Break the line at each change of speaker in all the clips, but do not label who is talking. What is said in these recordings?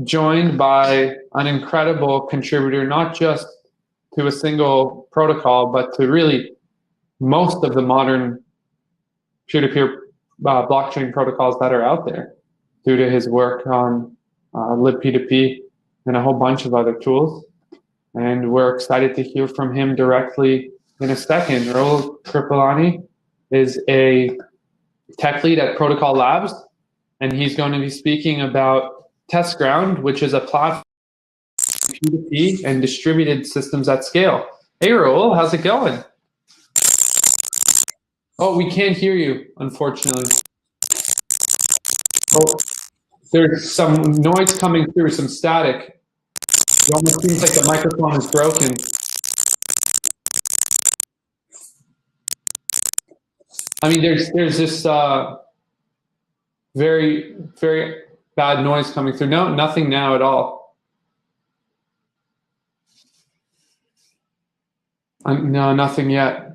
joined by an incredible contributor, not just to a single protocol, but to really most of the modern peer-to-peer blockchain protocols that are out there, due to his work on libp2p and a whole bunch of other tools. And we're excited to hear from him directly in a second. Raul Kripalani is a tech lead at Protocol Labs, and he's going to be speaking about TestGround, which is a platform for P2P and distributed systems at scale. Hey, Raul, how's it going? Oh, we can't hear you, unfortunately. Oh, there's some noise coming through, some static. It almost seems like the microphone is broken. I mean, there's this very, very bad noise coming through. No, nothing now at all. No, nothing yet.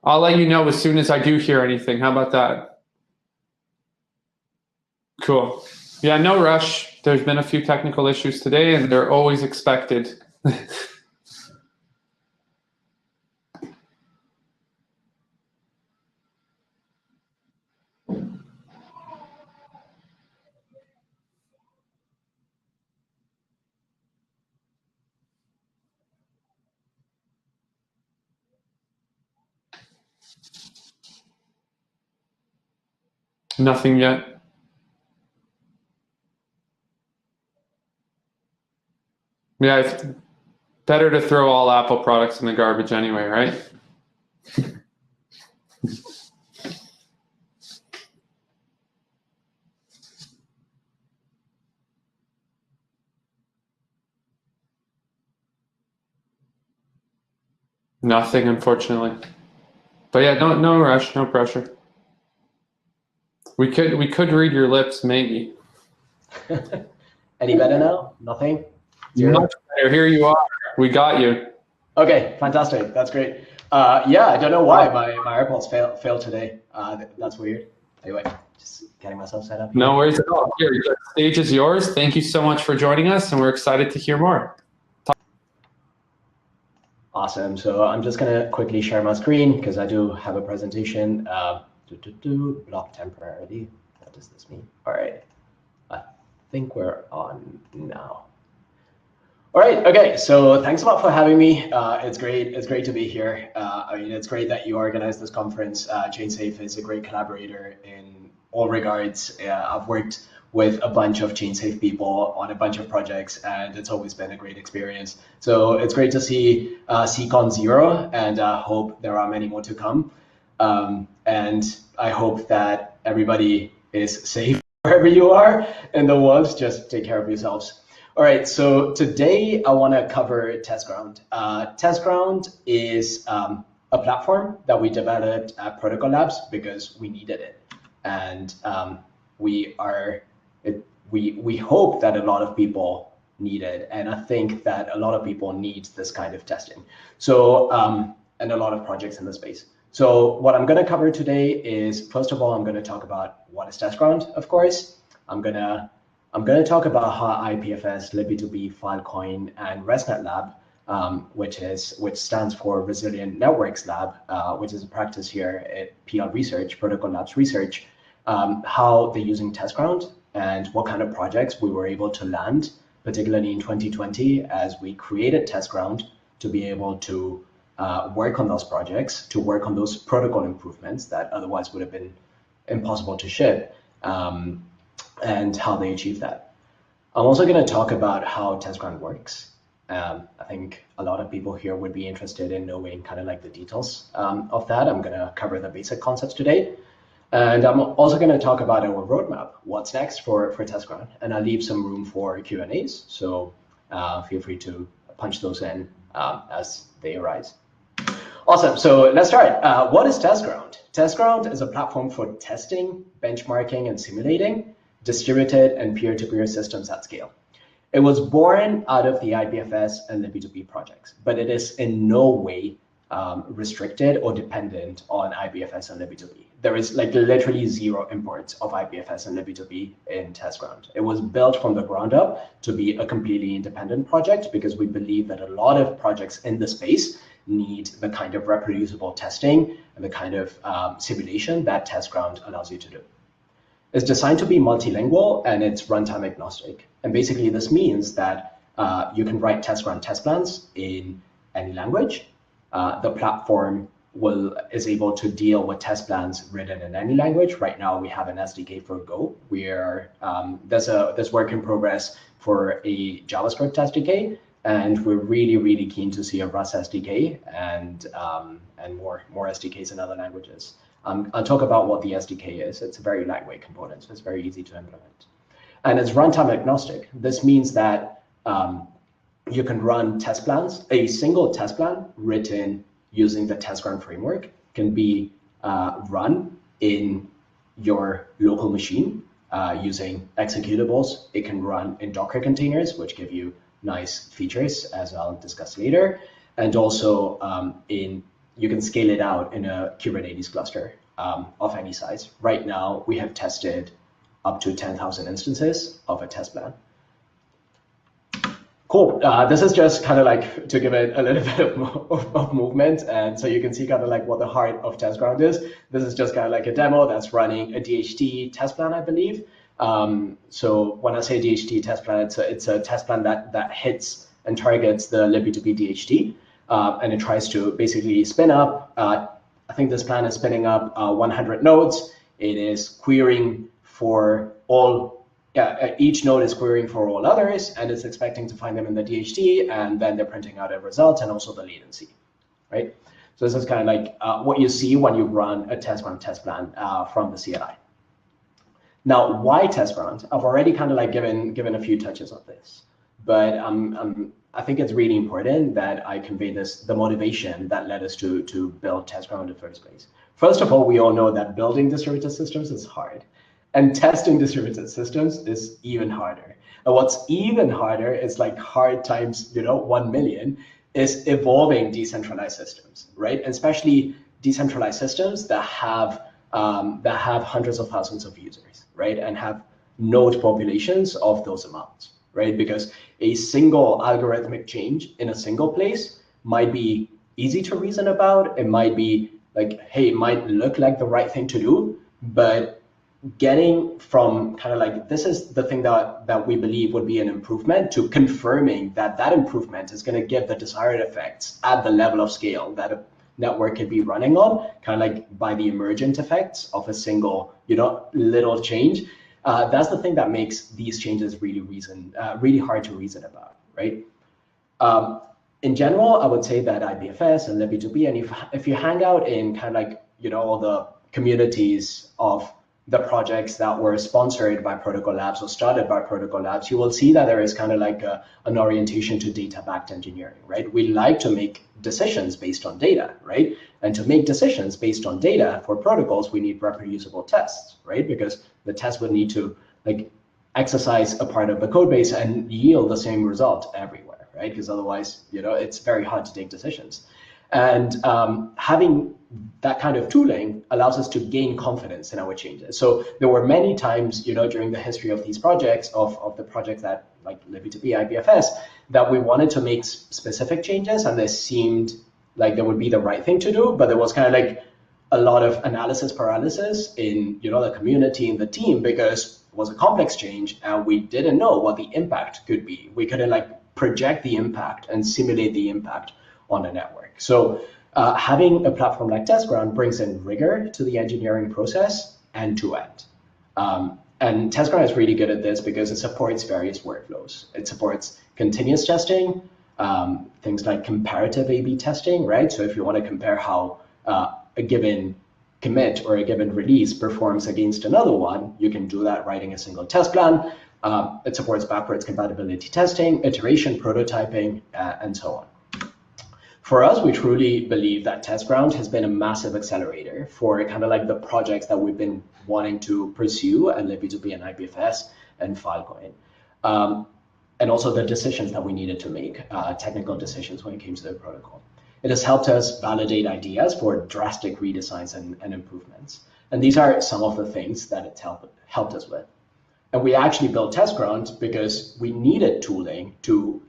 I'll let you know as soon as I do hear anything. How about that? Cool. Yeah, no rush. There's been a few technical issues today, and they're always expected. Nothing yet. Yeah, it's better to throw all Apple products in the garbage anyway, right? Nothing, unfortunately. But yeah, no rush, no pressure. We could read your lips, maybe.
Any better now? Nothing?
Zero? Much better. Here you are. We got you.
Okay, fantastic. That's great. Yeah, I don't know why my AirPods failed today. That's weird. Anyway, just getting myself set up here.
No worries at all. Here, the stage is yours. Thank you so much for joining us, and we're excited to hear more.
Awesome. So I'm just going to quickly share my screen because I do have a presentation. Block temporarily. What does this mean? All right. I think we're on now. All right. Okay. So thanks a lot for having me. It's great. It's great to be here. I mean, it's great that you organized this conference. ChainSafe is a great collaborator in all regards. I've worked with a bunch of ChainSafe people on a bunch of projects, and it's always been a great experience. So it's great to see CSCON 0, and I hope there are many more to come. And I hope that everybody is safe wherever you are in the world. Just take care of yourselves. All right, so today I want to cover TestGround. TestGround is a platform that we developed at Protocol Labs because we needed it, and we hope that a lot of people need it, and I think that a lot of people need this kind of testing. So and a lot of projects in the space. So what I'm going to cover today is, first of all, I'm going to talk about what is TestGround, of course. I'm going to talk about how IPFS, libp2p, Filecoin, and ResNet Lab, which stands for Resilient Networks Lab, which is a practice here at PL Research, Protocol Labs Research, how they're using TestGround and what kind of projects we were able to land, particularly in 2020, as we created TestGround to be able to work on those projects, to work on those protocol improvements that otherwise would have been impossible to ship. And how they achieve that. I'm also going to talk about how TestGround works. I think a lot of people here would be interested in knowing kind of like the details of that. I'm going to cover the basic concepts today. And I'm also going to talk about our roadmap, what's next for TestGround. And I'll leave some room for Q&As, so feel free to punch those in as they arise. Awesome, so let's start. What is TestGround? TestGround is a platform for testing, benchmarking, and simulating distributed and peer-to-peer systems at scale. It was born out of the IPFS and libp2p projects, but it is in no way restricted or dependent on IPFS and libby2b. There is like literally zero imports of IPFS and libby2b in TestGround. It was built from the ground up to be a completely independent project because we believe that a lot of projects in the space need the kind of reproducible testing and the kind of simulation that TestGround allows you to do. It's designed to be multilingual and it's runtime agnostic. And basically this means that you can write TestGround test plans in any language. The platform is able to deal with test plans written in any language. Right now we have an SDK for Go. There's work in progress for a JavaScript SDK, and we're really keen to see a Rust SDK and more SDKs in other languages. I'll talk about what the SDK is. It's a very lightweight component, so it's very easy to implement. And it's runtime agnostic. This means that you can run test plans. A single test plan written using the TestGround framework can be run in your local machine using executables. It can run in Docker containers, which give you nice features, as I'll discuss later. And also you can scale it out in a Kubernetes cluster of any size. Right now, we have tested up to 10,000 instances of a test plan. Cool. This is just kind of like to give it a little bit of movement. And so you can see kind of like what the heart of TestGround is. This is just kind of like a demo that's running a DHT test plan, I believe. So when I say DHT test plan, it's a test plan that hits and targets the libby2b DHT. And it tries to basically spin up, I think this plan is spinning up 100 nodes. It is querying for all, each node is querying for all others, and it's expecting to find them in the DHT, and then they're printing out a result and also the latency, right? So this is kind of like what you see when you run a TestGround test plan from the CLI. Now, why TestGround? I've already kind of like given a few touches of this, but I think it's really important that I convey the motivation that led us to build TestGround in the first place. First of all, we all know that building distributed systems is hard, and testing distributed systems is even harder. And what's even harder is like hard times 1 million is evolving decentralized systems, right? And especially decentralized systems that have hundreds of thousands of users, right? And have node populations of those amounts, right? Because a single algorithmic change in a single place might be easy to reason about. It might be like, hey, it might look like the right thing to do, but getting from kind of like, this is the thing that we believe would be an improvement, to confirming that that improvement is going to give the desired effects at the level of scale that a network could be running on, kind of like by the emergent effects of a single, little change. That's the thing that makes these changes really hard to reason about, right? In general, I would say that IPFS and libby2b, and if you hang out in kind of like, all the communities of the projects that were sponsored by Protocol Labs or started by Protocol Labs, you will see that there is kind of like an orientation to data-backed engineering, right? We like to make decisions based on data, right? And to make decisions based on data for protocols, we need reproducible tests, right? Because the test would need to like exercise a part of the code base and yield the same result everywhere, right? Because otherwise, it's very hard to take decisions. And having that kind of tooling allows us to gain confidence in our changes. So there were many times, during the history of these projects, of the projects that like libby2b, IPFS, that we wanted to make specific changes, and they seemed like they would be the right thing to do, but there was kind of like a lot of analysis paralysis in the community and the team, because it was a complex change and we didn't know what the impact could be. We couldn't like project the impact and simulate the impact on the network. So having a platform like TestGround brings in rigor to the engineering process end to end. And TestGround is really good at this because it supports various workflows. It supports continuous testing, things like comparative A/B testing, right? So if you want to compare how a given commit or a given release performs against another one, you can do that writing a single test plan. It supports backwards compatibility testing, iteration, prototyping, and so on. For us, we truly believe that TestGround has been a massive accelerator for kind of like the projects that we've been wanting to pursue at libby2b and IPFS and Filecoin. And also the decisions that we needed to make, technical decisions when it came to the protocol. It has helped us validate ideas for drastic redesigns and improvements. And these are some of the things that it's helped us with. And we actually built TestGround because we needed tooling to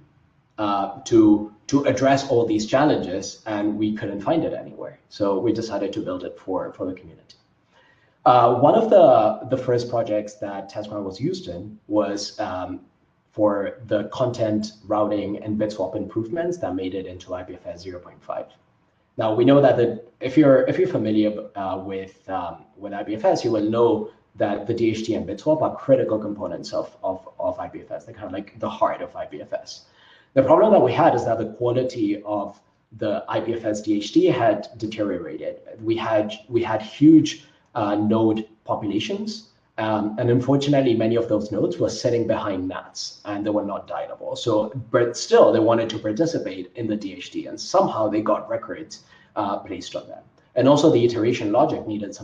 address all these challenges, and we couldn't find it anywhere. So we decided to build it for the community. One of the first projects that TestGround was used in was for the content routing and bit swap improvements that made it into IPFS 0.5. Now we know that if you're familiar with IPFS, you will know that the DHT and bit swap are critical components of IPFS. They're kind of like the heart of IPFS. The problem that we had is that the quality of the IPFS DHT had deteriorated. We had huge node populations, and unfortunately, many of those nodes were sitting behind NATs, and they were not dialable. So, but still, they wanted to participate in the DHT, and somehow they got records placed on them. And also, the iteration logic needed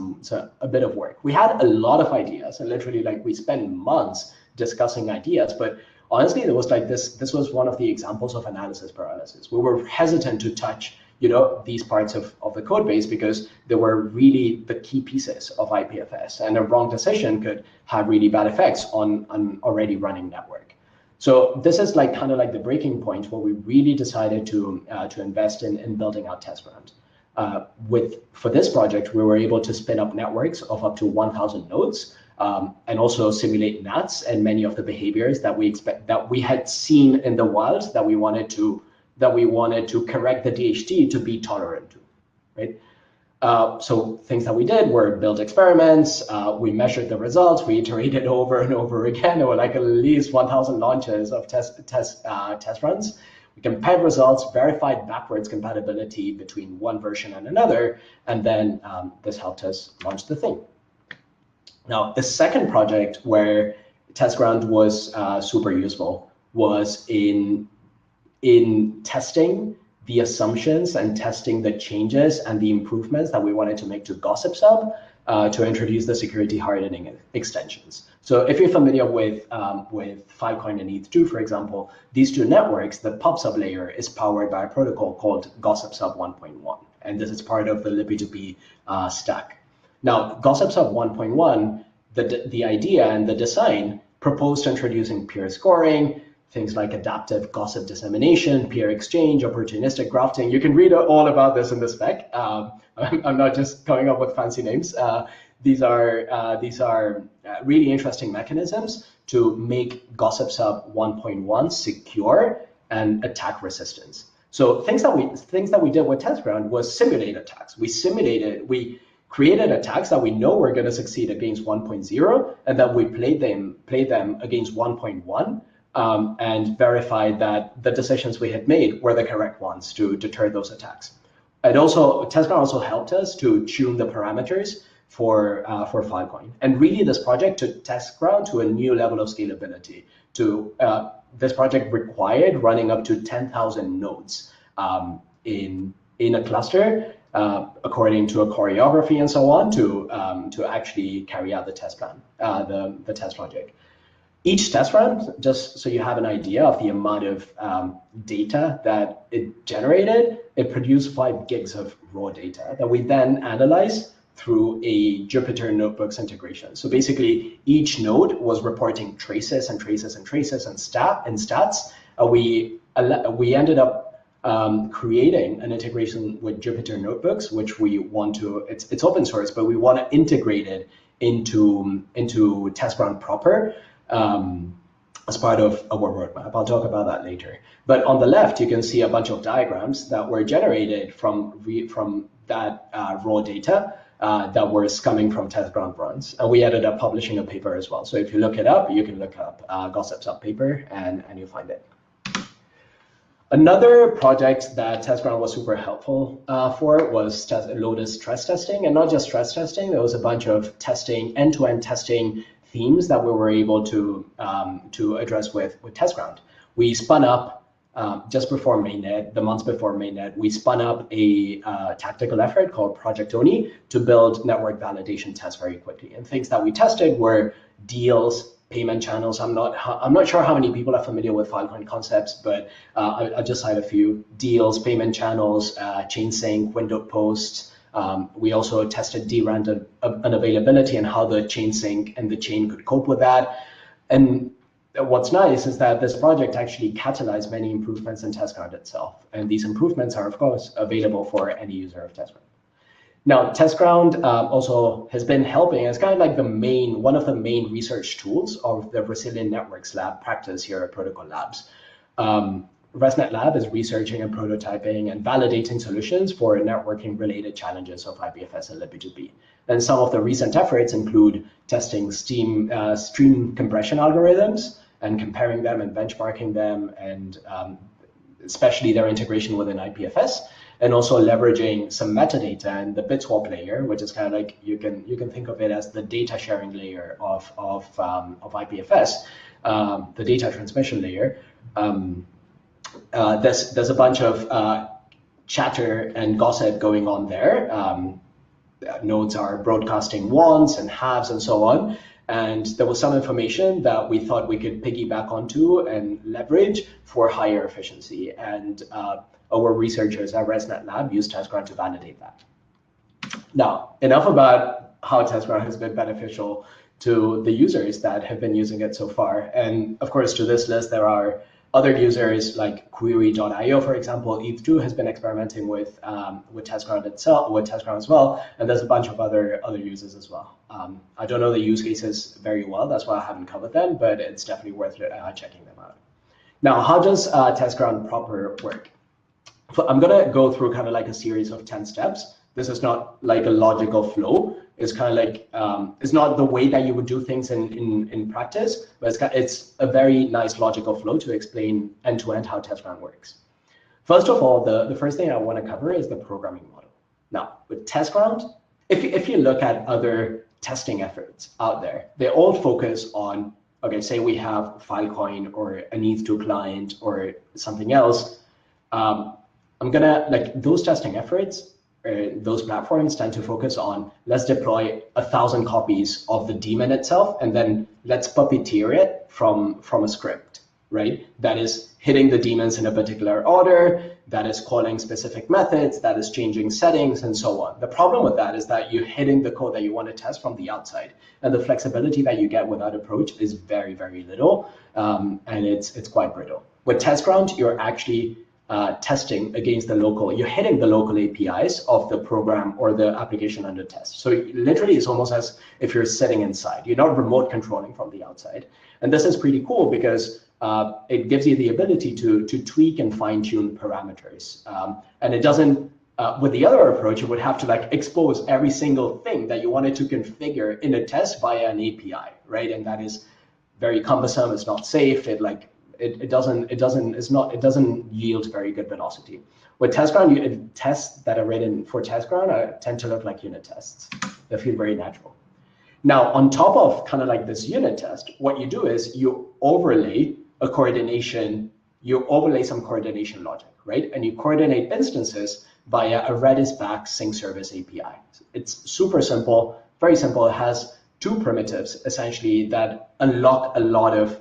a bit of work. We had a lot of ideas, and literally, like, we spent months discussing ideas, but honestly, there was like this was one of the examples of analysis paralysis. We were hesitant to touch, these parts of the code base because they were really the key pieces of IPFS, and a wrong decision could have really bad effects on an already running network. So this is like kind of like the breaking point where we really decided to invest in building out TestGround. For this project, we were able to spin up networks of up to 1,000 nodes, and also simulate NATs and many of the behaviors that we had seen in the wild that we wanted to correct the DHT to be tolerant to, right? So things that we did were build experiments. We measured the results. We iterated over and over again. There were like at least 1,000 launches of test runs. We compared results, verified backwards compatibility between one version and another, and then this helped us launch the thing. Now, the second project where TestGround was super useful was in testing the assumptions and testing the changes and the improvements that we wanted to make to Gossip Sub to introduce the security hardening extensions. So if you're familiar with Filecoin and ETH2, for example, these two networks, the PubSub layer is powered by a protocol called Gossip Sub 1.1, and this is part of the Lippy2P stack. Now, Gossip Sub 1.1, the idea and the design proposed introducing peer scoring, things like adaptive gossip dissemination, peer exchange, opportunistic grafting. You can read all about this in the spec. I'm not just coming up with fancy names. These are really interesting mechanisms to make Gossip Sub 1.1 secure and attack resistance. So things that we did with TestGround was simulate attacks. We created attacks that we know were going to succeed against 1.0, and that we played them against 1.1. And verified that the decisions we had made were the correct ones to deter those attacks. And also, TestGround also helped us to tune the parameters for Filecoin. And really, this project took TestGround to a new level of scalability. This project required running up to 10,000 nodes in a cluster, according to a choreography and so on, to actually carry out the test plan, the test project. Each test run, just so you have an idea of the amount of data that it generated, it produced 5 gigs of raw data that we then analyze through a Jupyter Notebooks integration. So basically, each node was reporting traces and traces and traces and stats. We ended up creating an integration with Jupyter Notebooks, which we want to. It's open source, but we want to integrate it into TestGround proper. As part of our roadmap. I'll talk about that later. But on the left, you can see a bunch of diagrams that were generated from that raw data that was coming from TestGround runs. And we ended up publishing a paper as well. So if you look it up, you can look up Gossip Sub paper and you'll find it. Another project that TestGround was super helpful for was Lotus stress testing. And not just stress testing, there was a bunch of testing, end-to-end testing themes that we were able to address with TestGround. We spun up just before mainnet, the months before mainnet, we spun up a tactical effort called Project Oni to build network validation tests very quickly. And things that we tested were deals, payment channels. I'm not sure how many people are familiar with Filecoin concepts, but I'll just cite a few: deals, payment channels, chain sync, windowed posts. We also tested DRAM unavailability and how the chain sync and the chain could cope with that. And what's nice is that this project actually catalyzed many improvements in Testground itself. And these improvements are, of course, available for any user of Testground. Now, Testground also has been helping. It's kind of like one of the main research tools of the Resilient Networks Lab practice here at Protocol Labs. ResNet Lab is researching and prototyping and validating solutions for networking-related challenges of IPFS and libby2b. And some of the recent efforts include testing stream compression algorithms and comparing them and benchmarking them, and especially their integration within IPFS, and also leveraging some metadata and the bitswap layer, which is kind of like, you can think of it as the data sharing layer of IPFS, the data transmission layer. There's a bunch of chatter and gossip going on there. Nodes are broadcasting wants and halves and so on. And there was some information that we thought we could piggyback onto and leverage for higher efficiency. And our researchers at ResNet Lab used Testground to validate that. Now, enough about how Testground has been beneficial to the users that have been using it so far. And of course, to this list, there are other users like Query.io, for example. ETH2 has been experimenting with Testground itself, with Testground as well, and there's a bunch of other users as well. I don't know the use cases very well, that's why I haven't covered them, but it's definitely worth checking them out. Now, how does Testground proper work? So I'm gonna go through kind of like a series of 10 steps. This is not like a logical flow. It's kind of like, it's not the way that you would do things in practice, but it's a very nice logical flow to explain end-to-end how Testground works. First of all, the first thing I want to cover is the programming model. Now, with Testground, if you look at other testing efforts out there, they all focus on, okay, say we have Filecoin or an ETH2 client or something else. I'm gonna, like, those testing efforts, those platforms tend to focus on, let's deploy 1,000 copies of the daemon itself, and then let's puppeteer it from a script, right? That is hitting the daemons in a particular order, that is calling specific methods, that is changing settings, and so on. The problem with that is that you're hitting the code that you want to test from the outside, and the flexibility that you get with that approach is very, very little, and it's quite brittle. With Testground, you're actually testing against you're hitting the local APIs of the program or the application under test. So literally, it's almost as if you're sitting inside. You're not remote controlling from the outside. And this is pretty cool because it gives you the ability to tweak and fine tune parameters. And it doesn't, with the other approach, you would have to like expose every single thing that you wanted to configure in a test via an API, right? And that is very cumbersome. It's not safe. It doesn't yield very good velocity. With Testground, tests that are written for Testground tend to look like unit tests. They feel very natural. Now, on top of kind of like this unit test, what you do is you overlay some coordination logic, right? And you coordinate instances via a Redis-backed sync service API. It's super simple, very simple. It has two primitives essentially that unlock a lot of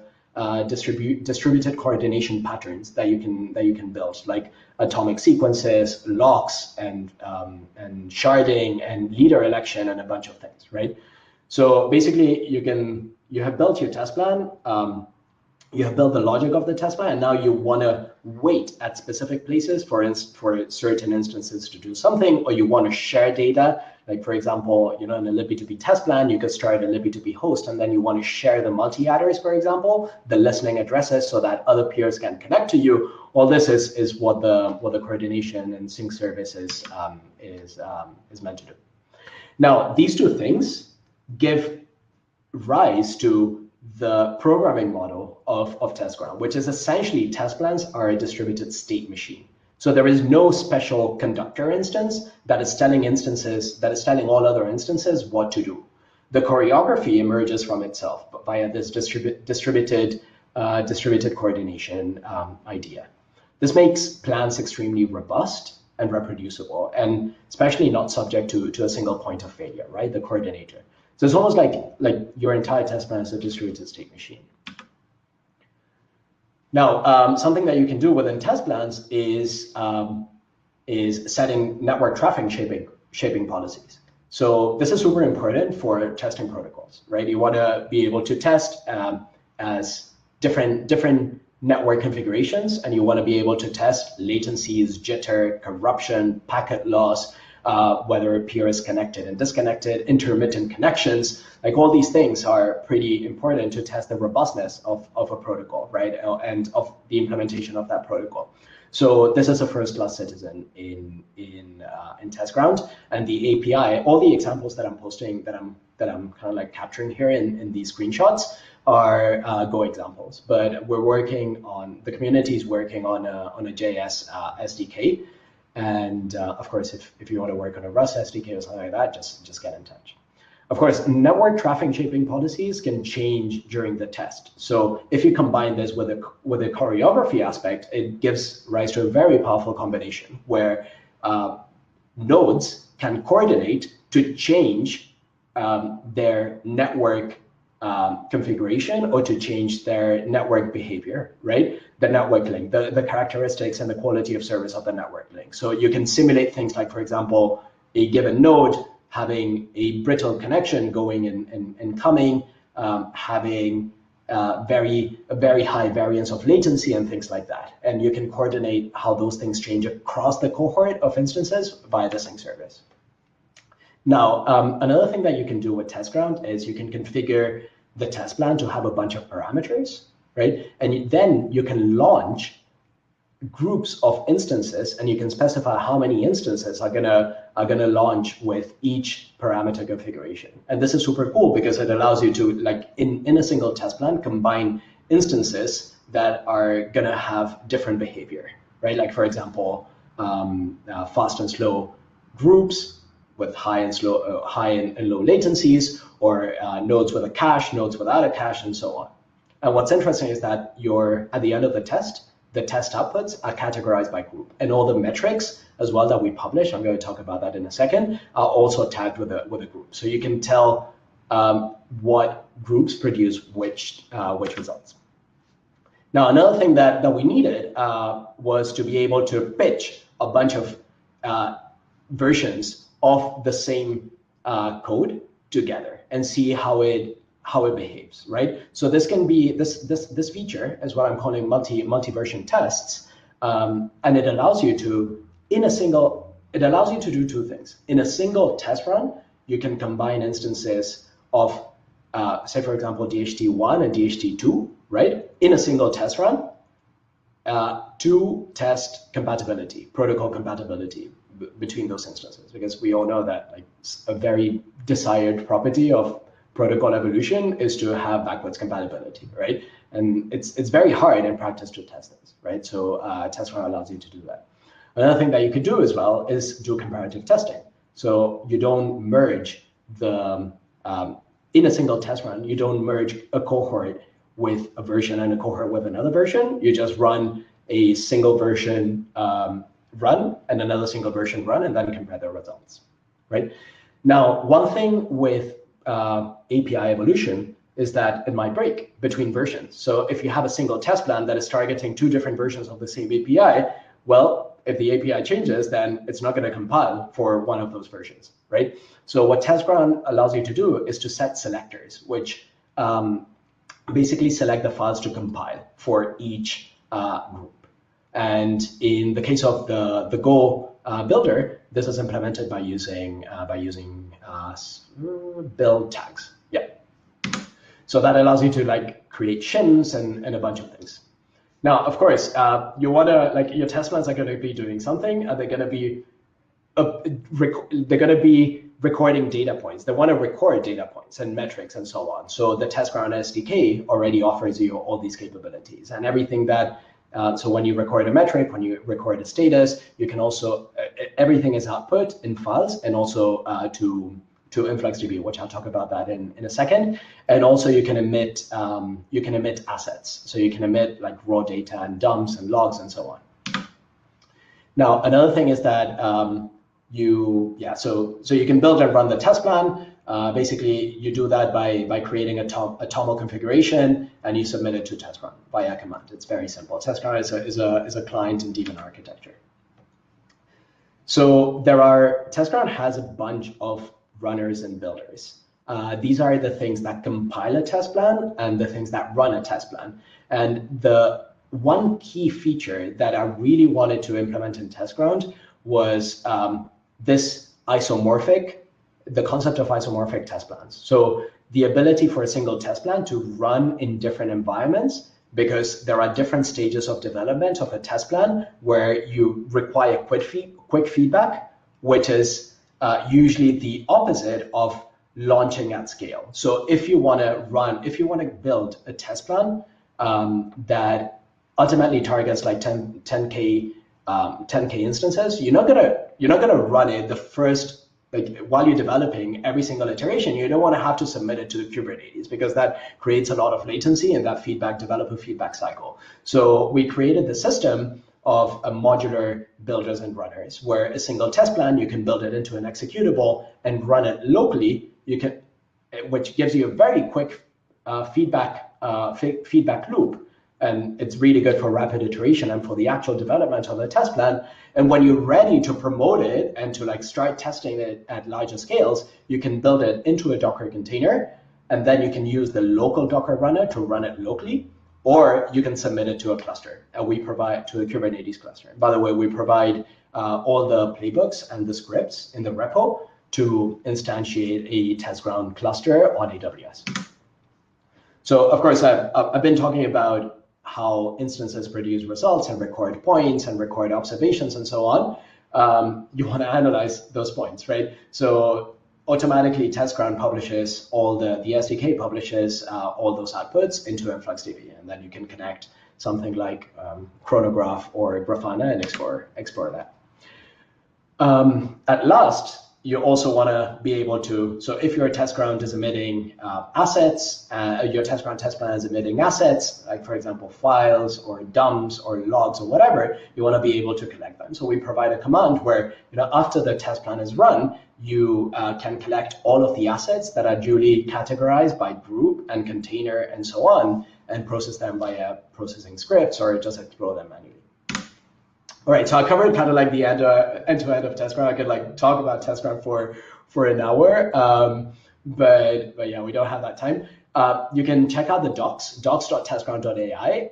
distributed coordination patterns that you can build, like atomic sequences, locks, and sharding, and leader election, and a bunch of things, right? So basically, you have built your test plan, you have built the logic of the test plan, and now you want to wait at specific places for certain instances to do something, or you want to share data. Like, for example, in a libby2b test plan, you could start a libby2b host, and then you want to share the multi-address, for example, the listening addresses, so that other peers can connect to you. All this is what the coordination and sync service is meant to do. Now, these two things give rise to the programming model of Testground, which is essentially test plans are a distributed state machine. So there is no special conductor instance that is telling all other instances what to do. The choreography emerges from itself via this distributed coordination idea. This makes plans extremely robust and reproducible, and especially not subject to a single point of failure, right? The coordinator. So it's almost like your entire test plan is a distributed state machine. Now, something that you can do within test plans is setting network traffic shaping policies. So this is super important for testing protocols, right? You want to be able to test as different network configurations, and you want to be able to test latencies, jitter, corruption, packet loss, whether a peer is connected and disconnected, intermittent connections. Like all these things are pretty important to test the robustness of a protocol, right? And of the implementation of that protocol. So this is a first-class citizen in TestGround, and the API. All the examples that I'm posting, that I'm kind of like capturing here in these screenshots, are Go examples. But we're working on, the community is working on a JS SDK, and of course, if you want to work on a Rust SDK or something like that, just get in touch. Of course, network traffic shaping policies can change during the test. So if you combine this with a choreography aspect, it gives rise to a very powerful combination where nodes can coordinate to change their network configuration or to change their network behavior, right? The network link, the characteristics and the quality of service of the network link. So you can simulate things like, for example, a given node having a brittle connection going and coming, having a very high variance of latency and things like that. And you can coordinate how those things change across the cohort of instances via the sync service. Now, another thing that you can do with TestGround is you can configure the test plan to have a bunch of parameters, right? And then you can launch groups of instances, and you can specify how many instances are gonna launch with each parameter configuration. And this is super cool because it allows you to, like, in a single test plan, combine instances that are gonna have different behavior, right? Like, for example, fast and slow groups with high and low latencies, or nodes with a cache, nodes without a cache, and so on. And what's interesting is that at the end of the test outputs are categorized by group, and all the metrics as well that we publish, I'm going to talk about that in a second, are also tagged with a group. So you can tell what groups produce which results. Now, another thing that we needed was to be able to pitch a bunch of versions of the same code together and see how it behaves, right? So this can be this feature is what I'm calling multi-version tests, and it allows you to do two things. In a single test run, you can combine instances of, say for example, DHT1 and DHT2, right? In a single test run, to test compatibility, protocol compatibility between those instances, because we all know that, like, a very desired property of protocol evolution is to have backwards compatibility, right? And it's very hard in practice to test this, right? So TestGround allows you to do that. Another thing that you could do as well is do comparative testing. So you don't merge in a single test run, you don't merge a cohort with a version and a cohort with another version. You just run a single version run and another single version run, and then compare the results, right? Now, one thing with API evolution is that it might break between versions. So if you have a single test plan that is targeting two different versions of the same API, well, if the API changes, then it's not going to compile for one of those versions, right? So what TestGround allows you to do is to set selectors, which basically select the files to compile for each group. And in the case of the Go builder, this is implemented by using build tags. Yeah. So that allows you to, like, create shims and a bunch of things. Now, of course, you want to, like, your test plans are going to be doing something. They're going to be recording data points. They want to record data points and metrics and so on. So the TestGround SDK already offers you all these capabilities and everything that. So when you record a metric, when you record a status, you can also everything is output in files, and also to InfluxDB, which I'll talk about that in a second. And also you can emit assets. So you can emit, like, raw data and dumps and logs and so on. Now, another thing is that so you can build and run the test plan. Basically, you do that by creating a toml configuration, and you submit it to CSCON via command. It's very simple. CSCON is a client in daemon architecture. So CSCON has a bunch of runners and builders. These are the things that compile a test plan and the things that run a test plan. And the one key feature that I really wanted to implement in TestGround was this the concept of isomorphic test plans. So the ability for a single test plan to run in different environments, because there are different stages of development of a test plan where you require quick feedback, which is usually the opposite of launching at scale. So if you want to build a test plan that ultimately targets like 10K instances, you're not gonna run it the first, like while you're developing every single iteration. You don't want to have to submit it to the Kubernetes, because that creates a lot of latency in that developer feedback cycle. So we created the system of a modular builders and runners, where a single test plan, you can build it into an executable and run it locally. Which gives you a very quick feedback loop. And it's really good for rapid iteration and for the actual development of the test plan. And when you're ready to promote it and to like start testing it at larger scales, you can build it into a Docker container, and then you can use the local Docker runner to run it locally, or you can submit it to a cluster. And we provide to a Kubernetes cluster. And by the way, we provide all the playbooks and the scripts in the repo to instantiate a TestGround cluster on AWS. So of course, I've been talking about how instances produce results and record points and record observations and so on. You want to analyze those points, right? So automatically TestGround publishes the SDK publishes all those outputs into InfluxDB, and then you can connect something like Chronograph or Grafana and explore that. At last, you also want to be able to, so if your TestGround is emitting assets, your TestGround test plan is emitting assets, like for example, files or dumps or logs or whatever, you want to be able to collect them. So we provide a command where, after the test plan is run, you can collect all of the assets that are duly categorized by group and container and so on, and process them via processing scripts, or just explore them manually. All right, so I covered kind of like the end-to-end of TestGround. I could like talk about TestGround for an hour, but yeah, we don't have that time. You can check out the docs. Docs.testground.ai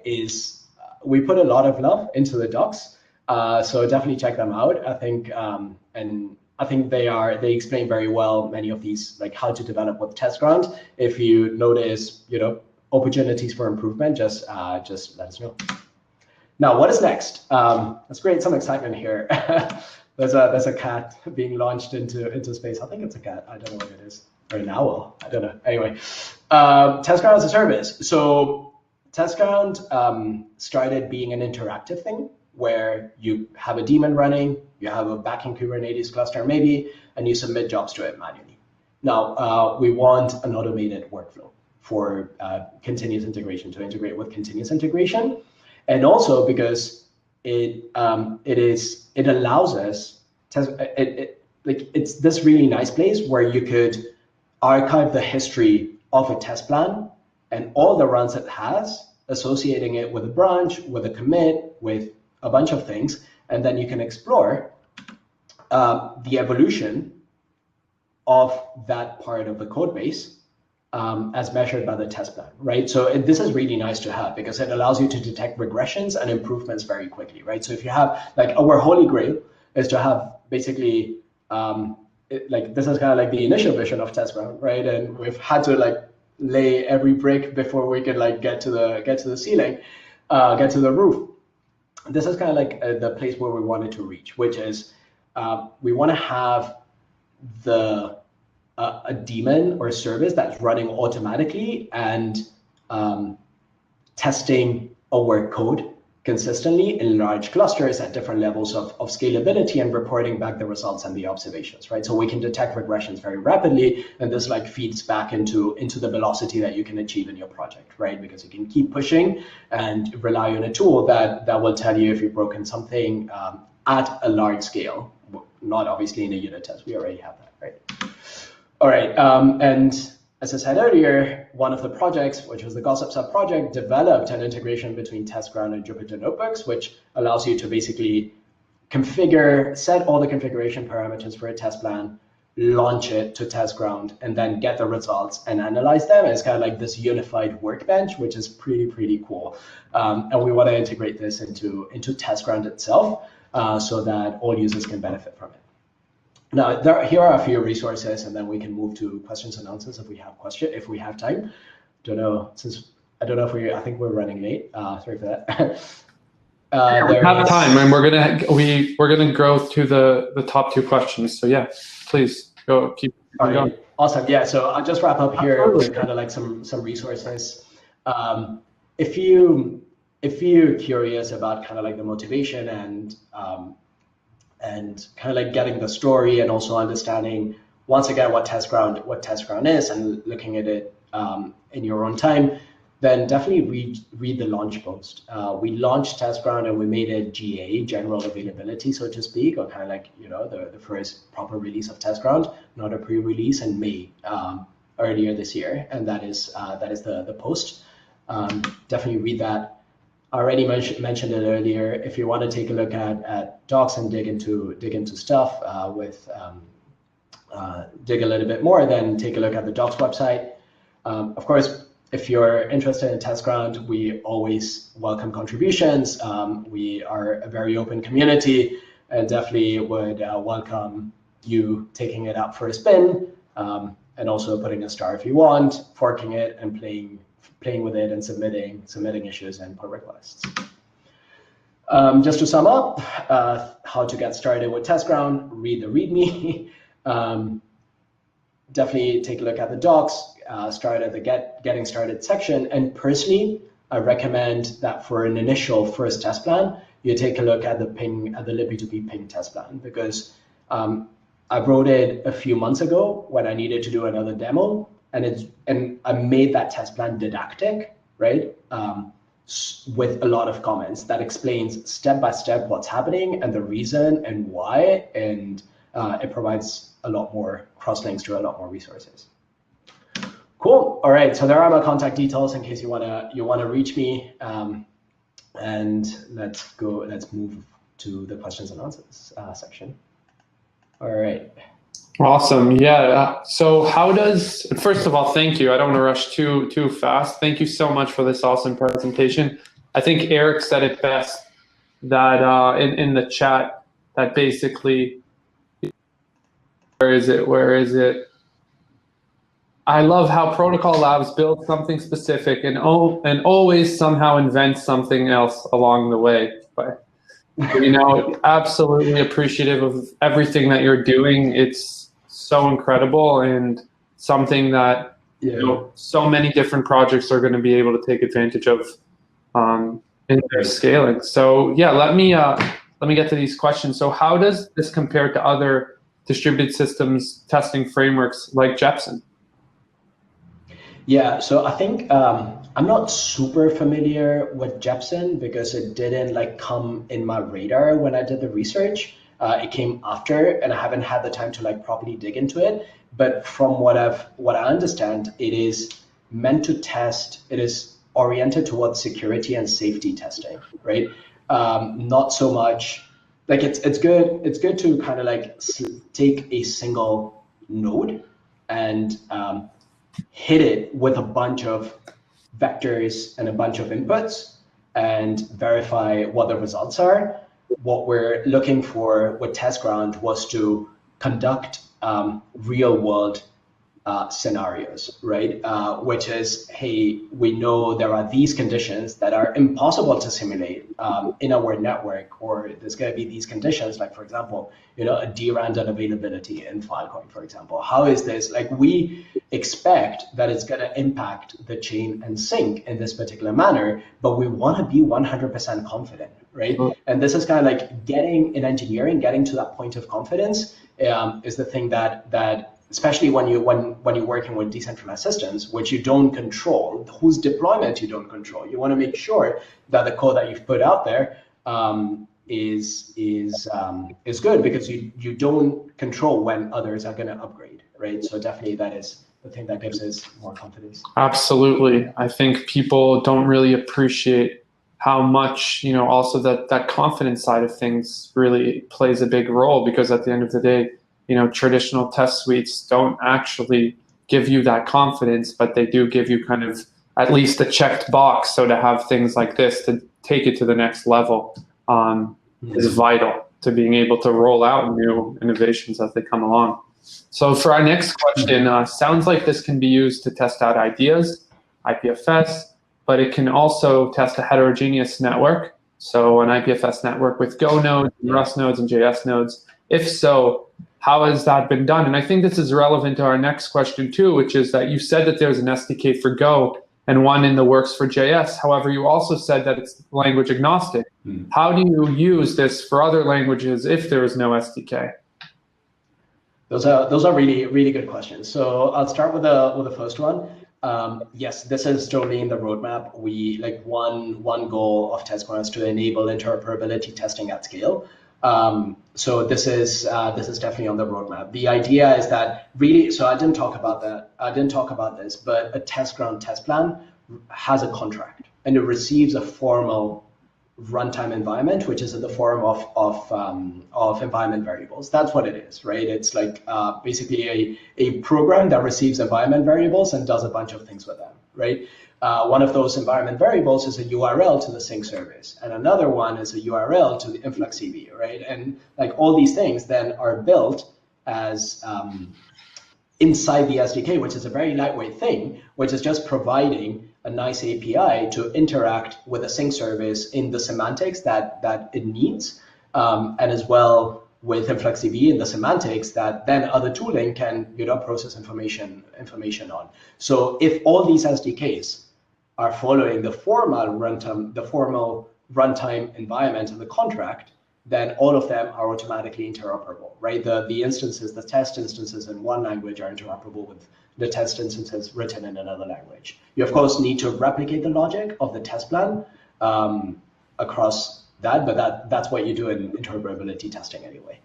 we put a lot of love into the docs, so definitely check them out. I think they explain very well many of these, like how to develop with TestGround. If you notice, opportunities for improvement, just let us know. Now, what is next? Let's create some excitement here. There's a cat being launched into space. I think it's a cat. I don't know what it is. Or an owl. I don't know. Anyway, TestGround as a service. So TestGround started being an interactive thing where you have a daemon running, you have a backend Kubernetes cluster maybe, and you submit jobs to it manually. Now, we want an automated workflow for continuous integration, to integrate with continuous integration. And also because it allows us it's this really nice place where you could archive the history of a test plan and all the runs it has, associating it with a branch, with a commit, with a bunch of things, and then you can explore the evolution of that part of the code base as measured by the test plan, right? So this is really nice to have because it allows you to detect regressions and improvements very quickly, right? So if you have, like, our holy grail is to have basically, this is kind of like the initial vision of TestGround, right? And we've had to lay every brick before we could get to the ceiling, get to the roof. This is kind of the place where we wanted to reach, which is we want to have a daemon or service that's running automatically and testing our code consistently in large clusters at different levels of scalability and reporting back the results and the observations, right? So we can detect regressions very rapidly, and this feeds back into the velocity that you can achieve in your project, right? Because you can keep pushing and rely on a tool that will tell you if you've broken something at a large scale, not obviously in a unit test. We already have that, right? All right, and as I said earlier, one of the projects, which was the Gossip Sub project, developed an integration between TestGround and Jupyter Notebooks, which allows you to basically set all the configuration parameters for a test plan, launch it to TestGround, and then get the results and analyze them. It's kind of like this unified workbench, which is pretty cool. And we want to integrate this into TestGround itself so that all users can benefit from it. Now, here are a few resources, and then we can move to questions and answers if we have time. I think we're running late. Sorry for that.
We have time, and we're gonna go to the top 2 questions. So yeah, please keep going.
Awesome. Yeah. So I'll just wrap up here with kind of like some resources. If you're curious about kind of like the motivation and kind of like getting the story and also understanding once again what TestGround is and looking at it in your own time, then definitely read the launch post. We launched TestGround and we made it GA, general availability, so to speak, or kind of like, you know, the first proper release of TestGround, not a pre-release, in May earlier this year, and that is the post. Definitely read that. I already mentioned it earlier. If you want to take a look at docs and dig into stuff dig a little bit more, then take a look at the docs website. Of course, if you're interested in TestGround, we always welcome contributions. We are a very open community and definitely would welcome you taking it up for a spin and also putting a star if you want, forking it and playing with it and submitting issues and pull requests. Just to sum up, how to get started with TestGround, read the README. Definitely take a look at the docs, start at the getting started section. And personally, I recommend that for an initial first test plan, you take a look at the libbp ping test plan, because I wrote it a few months ago when I needed to do another demo, and I made that test plan didactic, right? With a lot of comments that explains step by step what's happening and the reason and why, and it provides a lot more cross-links to a lot more resources. Cool. All right. So there are my contact details in case you wanna reach me. And let's move to the questions and answers section. All right.
Awesome. Yeah. So first of all, thank you. I don't want to rush too fast. Thank you so much for this awesome presentation. I think Eric said it best that in the chat that basically, where is it? I love how Protocol Labs build something specific and always somehow invent something else along the way. But you know, absolutely appreciative of everything that you're doing. It's so incredible and something that you know, so many different projects are going to be able to take advantage of in their scaling. So yeah, let me get to these questions. So how does this compare to other distributed systems testing frameworks like Jepsen?
Yeah, so I think I'm not super familiar with Jepsen because it didn't like come in my radar when I did the research. It came after, and I haven't had the time to like properly dig into it. But from what I understand, it is meant to test. It is oriented towards security and safety testing, right? Not so much like it's good. It's good to kind of like take a single node and hit it with a bunch of vectors and a bunch of inputs and verify what the results are. What we're looking for with TestGround was to conduct real world scenarios, right? Which is, hey, we know there are these conditions that are impossible to simulate in our network, or there's going to be these conditions, like for example, you know, a DRAM unavailability in Filecoin, for example. How is this? Like we expect that it's going to impact the chain and sync in this particular manner, but we want to be 100% confident, right? And this is kind of like getting to that point of confidence is the thing that especially when you're working with decentralized systems, which you don't control, whose deployment you don't control. You want to make sure that the code that you've put out there is good, because you don't control when others are going to upgrade, right? So definitely that is the thing that gives us more confidence.
Absolutely. I think people don't really appreciate how much, also that confidence side of things really plays a big role, because at the end of the day, traditional test suites don't actually give you that confidence, but they do give you kind of at least a checked box. So to have things like this to take it to the next level is vital to being able to roll out new innovations as they come along. So for our next question, sounds like this can be used to test out ideas, IPFS, but it can also test a heterogeneous network. So an IPFS network with Go nodes, and Rust nodes, and JS nodes. If so, how has that been done? And I think this is relevant to our next question too, which is that you said that there's an SDK for Go and one in the works for JS. However, you also said that it's language agnostic. How do you use this for other languages if there is no SDK?
Those are really, really good questions. So I'll start with the first one. Yes, this is totally in the roadmap. We like one goal of TestGround is to enable interoperability testing at scale. So this is definitely on the roadmap. The idea is that really, so I didn't talk about that. I didn't talk about this, but a TestGround test plan has a contract and it receives a formal runtime environment, which is in the form of environment variables. That's what it is, right? It's like basically a program that receives environment variables and does a bunch of things with them, right? One of those environment variables is a URL to the sync service, and another one is a URL to the InfluxDB, right? And like all these things then are built as inside the SDK, which is a very lightweight thing, which is just providing a nice API to interact with a sync service in the semantics that it needs, and as well with InfluxDB in the semantics that then other tooling can process information on. So if all these SDKs are following the formal runtime environment and the contract, then all of them are automatically interoperable, right? The instances, the test instances in one language are interoperable with the test instances written in another language. You, of course, need to replicate the logic of the test plan across that, but that's what you do in interoperability testing anyway.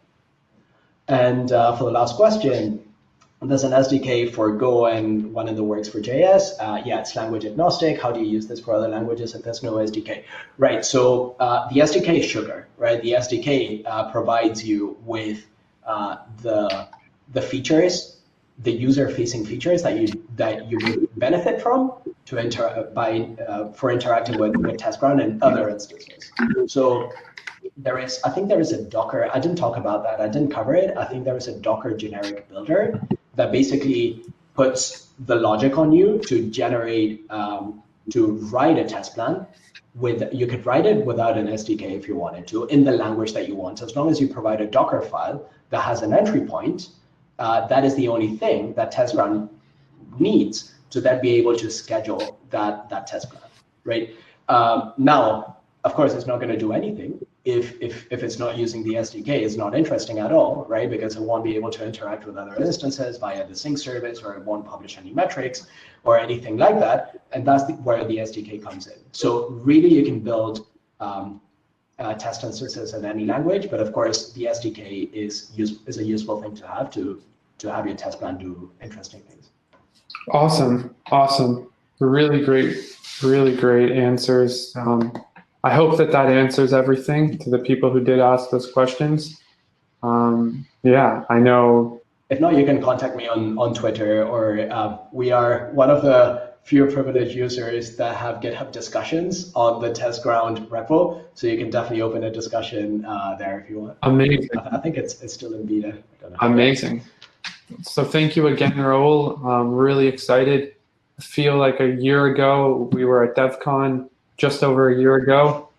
And for the last question, there's an SDK for Go and one in the works for JS. Yeah, it's language agnostic. How do you use this for other languages if there's no SDK? Right, so the SDK is sugar, right? The SDK provides you with the features, the user-facing features that you would benefit from for interacting with TestGround and other instances. So I think there is a Docker. I didn't talk about that. I didn't cover it. I think there is a Docker generic builder that basically puts the logic on you to generate, to write a test plan. You could write it without an SDK if you wanted to, in the language that you want. So as long as you provide a Docker file that has an entry point, that is the only thing that TestGround needs to then be able to schedule that test plan, right? Now, of course, it's not going to do anything if it's not using the SDK. It's not interesting at all, right? Because it won't be able to interact with other instances via the sync service, or it won't publish any metrics or anything like that. And that's where the SDK comes in. So really, you can build test instances in any language, but of course, the SDK is a useful thing to have your test plan do interesting things.
Awesome. Really great answers. I hope that answers everything to the people who did ask those questions. Yeah, I know.
If not, you can contact me on Twitter, or we are one of the few privileged users that have GitHub discussions on the TestGround repo. So you can definitely open a discussion there if you want.
Amazing.
I think it's still in beta. I don't know.
Amazing. So thank you again, Raul. I'm really excited. I feel like a year ago, we were at DevCon, just over a year ago.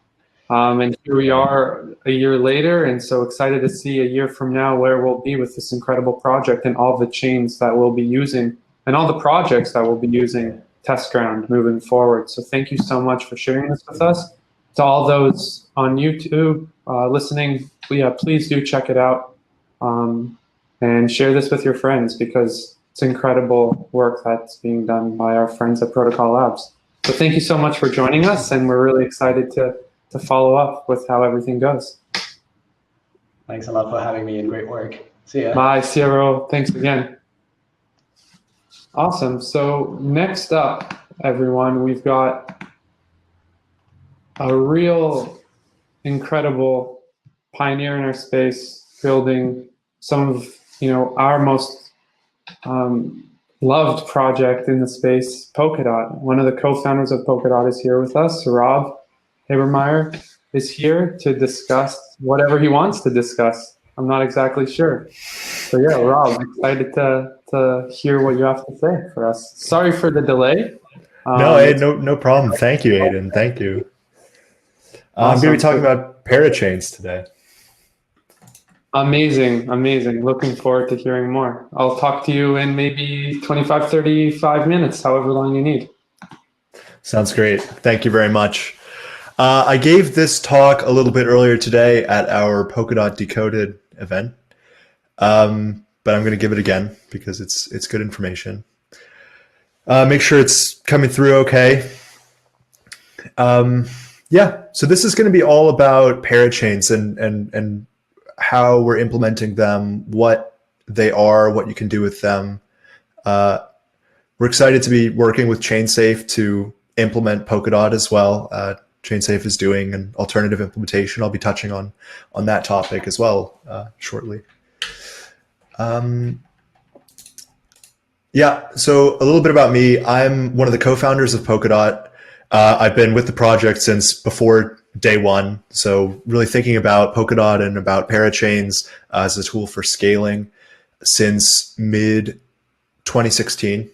And here we are a year later, and so excited to see a year from now where we'll be with this incredible project and all the chains that we'll be using and all the projects that we'll be using TestGround moving forward. So thank you so much for sharing this with us. To all those on YouTube listening, please do check it out and share this with your friends, because it's incredible work that's being done by our friends at Protocol Labs. So thank you so much for joining us, and we're really excited to follow up with how everything goes.
Thanks a lot for having me, and great work. See ya.
Bye, Raul. Thanks again. Awesome. So next up, everyone, we've got a real incredible pioneer in our space, building some of our most loved project in the space, Polkadot. One of the co-founders of Polkadot is here with us. Rob Habermeyer is here to discuss whatever he wants to discuss. I'm not exactly sure. So yeah, Rob, excited to hear what you have to say for us. Sorry for the delay.
No problem. Thank you, Aiden. Thank you. I'm going to be talking about Parachains today.
Amazing. Looking forward to hearing more. I'll talk to you in maybe 25, 35 minutes, however long you need.
Sounds great. Thank you very much. I gave this talk a little bit earlier today at our Polkadot Decoded event, but I'm going to give it again because it's good information. Make sure it's coming through okay. So this is going to be all about parachains and how we're implementing them, what they are, what you can do with them. We're excited to be working with ChainSafe to implement Polkadot as well. ChainSafe is doing an alternative implementation. I'll be touching on that topic as well shortly. So a little bit about me. I'm one of the co-founders of Polkadot. I've been with the project since before day one. So really thinking about Polkadot and about Parachains as a tool for scaling since mid 2016.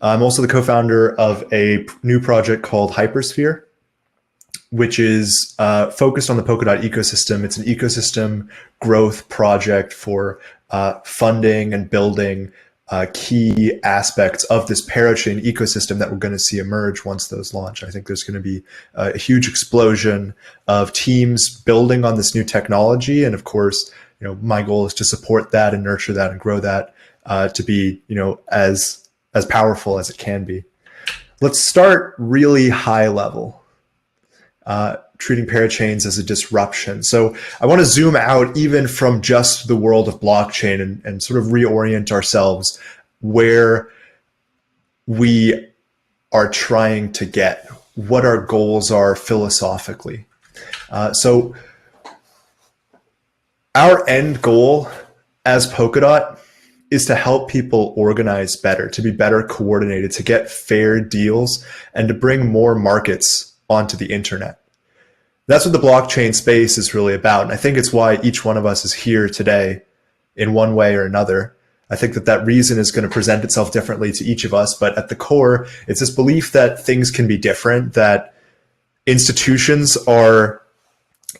I'm also the co-founder of a new project called Hypersphere, which is focused on the Polkadot ecosystem. It's an ecosystem growth project for funding and building key aspects of this parachain ecosystem that we're going to see emerge once those launch. I think there's going to be a huge explosion of teams building on this new technology. And of course, my goal is to support that and nurture that and grow that to be, as powerful as it can be. Let's start really high level, treating parachains as a disruption. So I want to zoom out even from just the world of blockchain and sort of reorient ourselves where we are trying to get, what our goals are philosophically. So our end goal as Polkadot is to help people organize better, to be better coordinated, to get fair deals, and to bring more markets onto the internet. That's what the blockchain space is really about. And I think it's why each one of us is here today in one way or another. I think that reason is going to present itself differently to each of us. But at the core, it's this belief that things can be different, that institutions are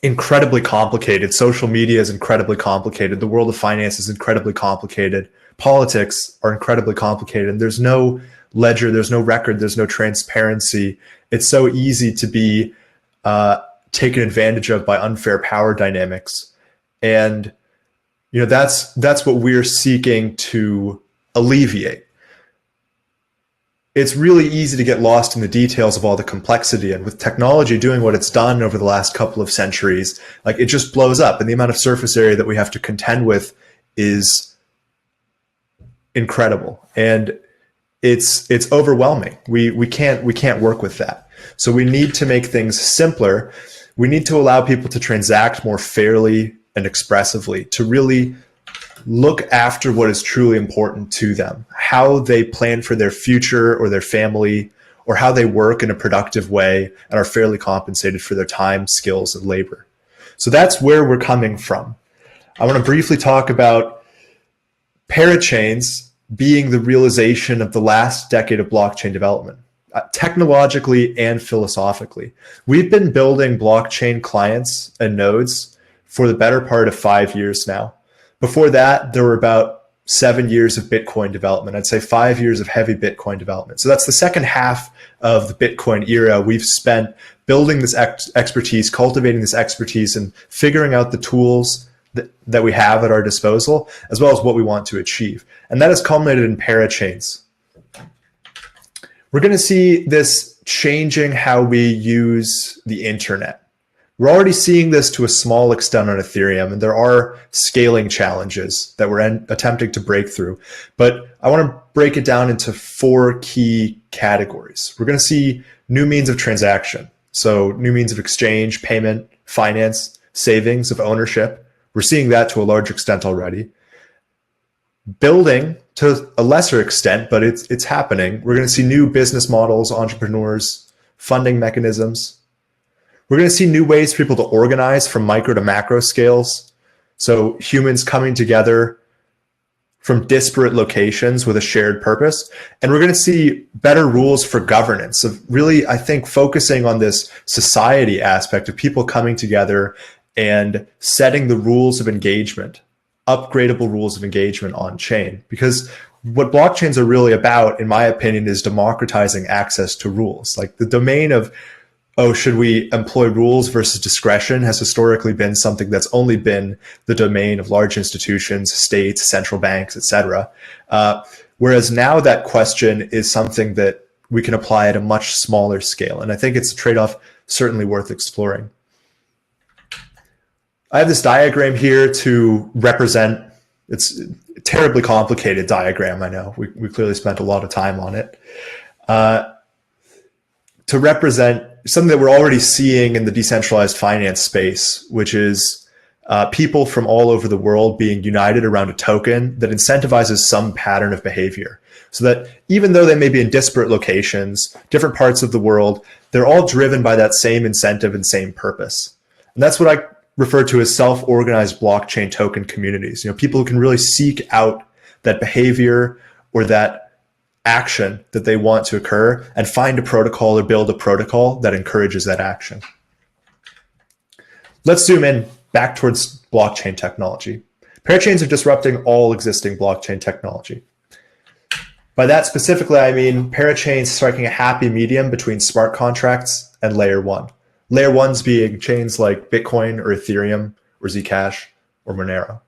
incredibly complicated. Social media is incredibly complicated. The world of finance is incredibly complicated. Politics are incredibly complicated. And there's no ledger, there's no record, there's no transparency. It's so easy to be taken advantage of by unfair power dynamics. And that's what we're seeking to alleviate. It's really easy to get lost in the details of all the complexity, and with technology doing what it's done over the last couple of centuries, like, it just blows up, and the amount of surface area that we have to contend with is incredible, and it's overwhelming. We can't work with that. So we need to make things simpler. We need to allow people to transact more fairly and expressively, to really look after what is truly important to them, how they plan for their future or their family, or how they work in a productive way and are fairly compensated for their time, skills, and labor. So that's where we're coming from. I want to briefly talk about parachains being the realization of the last decade of blockchain development. Technologically and philosophically. We've been building blockchain clients and nodes for the better part of 5 years now. Before that, there were about 7 years of Bitcoin development. I'd say 5 years of heavy Bitcoin development. So that's the second half of the Bitcoin era. We've spent building this expertise, cultivating this expertise, and figuring out the tools that we have at our disposal, as well as what we want to achieve. And that has culminated in parachains. We're going to see this changing how we use the internet. We're already seeing this to a small extent on Ethereum, and there are scaling challenges that we're attempting to break through. But I want to break it down into 4 key categories. We're going to see new means of transaction. So new means of exchange, payment, finance, savings, of ownership. We're seeing that to a large extent already. Building to a lesser extent, but it's happening. We're going to see new business models, entrepreneurs, funding mechanisms. We're going to see new ways for people to organize from micro to macro scales. So humans coming together from disparate locations with a shared purpose. And we're going to see better rules for governance of really, I think, focusing on this society aspect of people coming together and setting the rules of engagement, upgradable rules of engagement on chain. Because what blockchains are really about, in my opinion, is democratizing access to rules. Like the domain of, oh, should we employ rules versus discretion has historically been something that's only been the domain of large institutions, states, central banks, etc. Whereas now that question is something that we can apply at a much smaller scale. And I think it's a trade-off certainly worth exploring. I have this diagram here to represent, it's a terribly complicated diagram, I know. We clearly spent a lot of time on it. To represent something that we're already seeing in the decentralized finance space, which is people from all over the world being united around a token that incentivizes some pattern of behavior. So that even though they may be in disparate locations, different parts of the world, they're all driven by that same incentive and same purpose. And that's what I refer to as self-organized blockchain token communities. You know, people who can really seek out that behavior or that action that they want to occur and find a protocol or build a protocol that encourages that action. Let's zoom in back towards blockchain technology. Parachains are disrupting all existing blockchain technology. By that specifically, I mean parachains striking a happy medium between smart contracts and layer 1. Layer 1s being chains like Bitcoin or Ethereum or Zcash or Monero.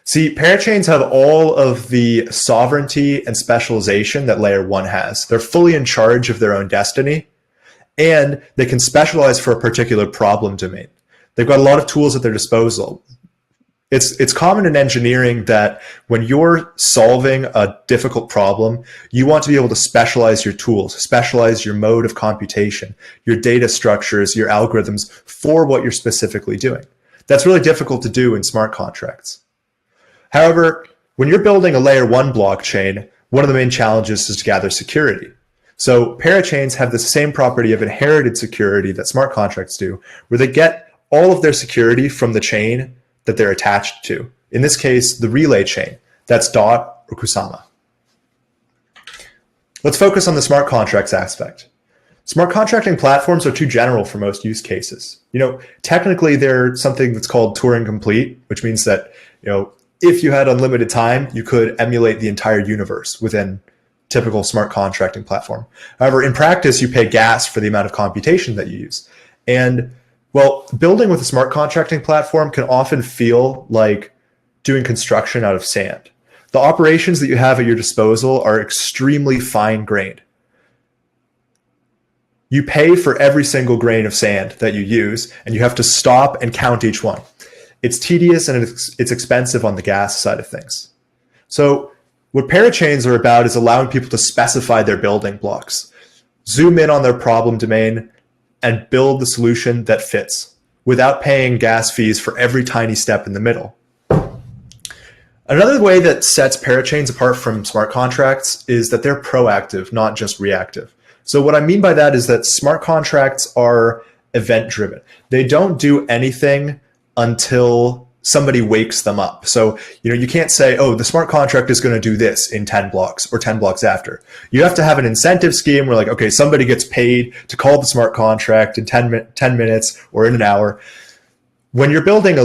See, parachains have all of the sovereignty and specialization that layer 1 has. They're fully in charge of their own destiny, and they can specialize for a particular problem domain. They've got a lot of tools at their disposal. It's common in engineering that when you're solving a difficult problem, you want to be able to specialize your tools, specialize your mode of computation, your data structures, your algorithms for what you're specifically doing. That's really difficult to do in smart contracts. However, when you're building a layer 1 blockchain, one of the main challenges is to gather security. So parachains have the same property of inherited security that smart contracts do, where they get all of their security from the chain that they're attached to. In this case, the relay chain. That's DOT or Kusama. Let's focus on the smart contracts aspect. Smart contracting platforms are too general for most use cases. You know, technically they're something that's called Turing complete, which means that, you know, if you had unlimited time, you could emulate the entire universe within typical smart contracting platform. However, in practice, you pay gas for the amount of computation that you use. And well, building with a smart contracting platform can often feel like doing construction out of sand. The operations that you have at your disposal are extremely fine-grained. You pay for every single grain of sand that you use, and you have to stop and count each one. It's tedious and it's expensive on the gas side of things. So what parachains are about is allowing people to specify their building blocks, zoom in on their problem domain, and build the solution that fits without paying gas fees for every tiny step in the middle. Another way that sets parachains apart from smart contracts is that they're proactive, not just reactive. So what I mean by that is that smart contracts are event-driven. They don't do anything until somebody wakes them up. So, you know, you can't say, oh, the smart contract is going to do this in 10 blocks or 10 blocks after. You have to have an incentive scheme where like, okay, somebody gets paid to call the smart contract in 10 minutes or in an hour. When you're building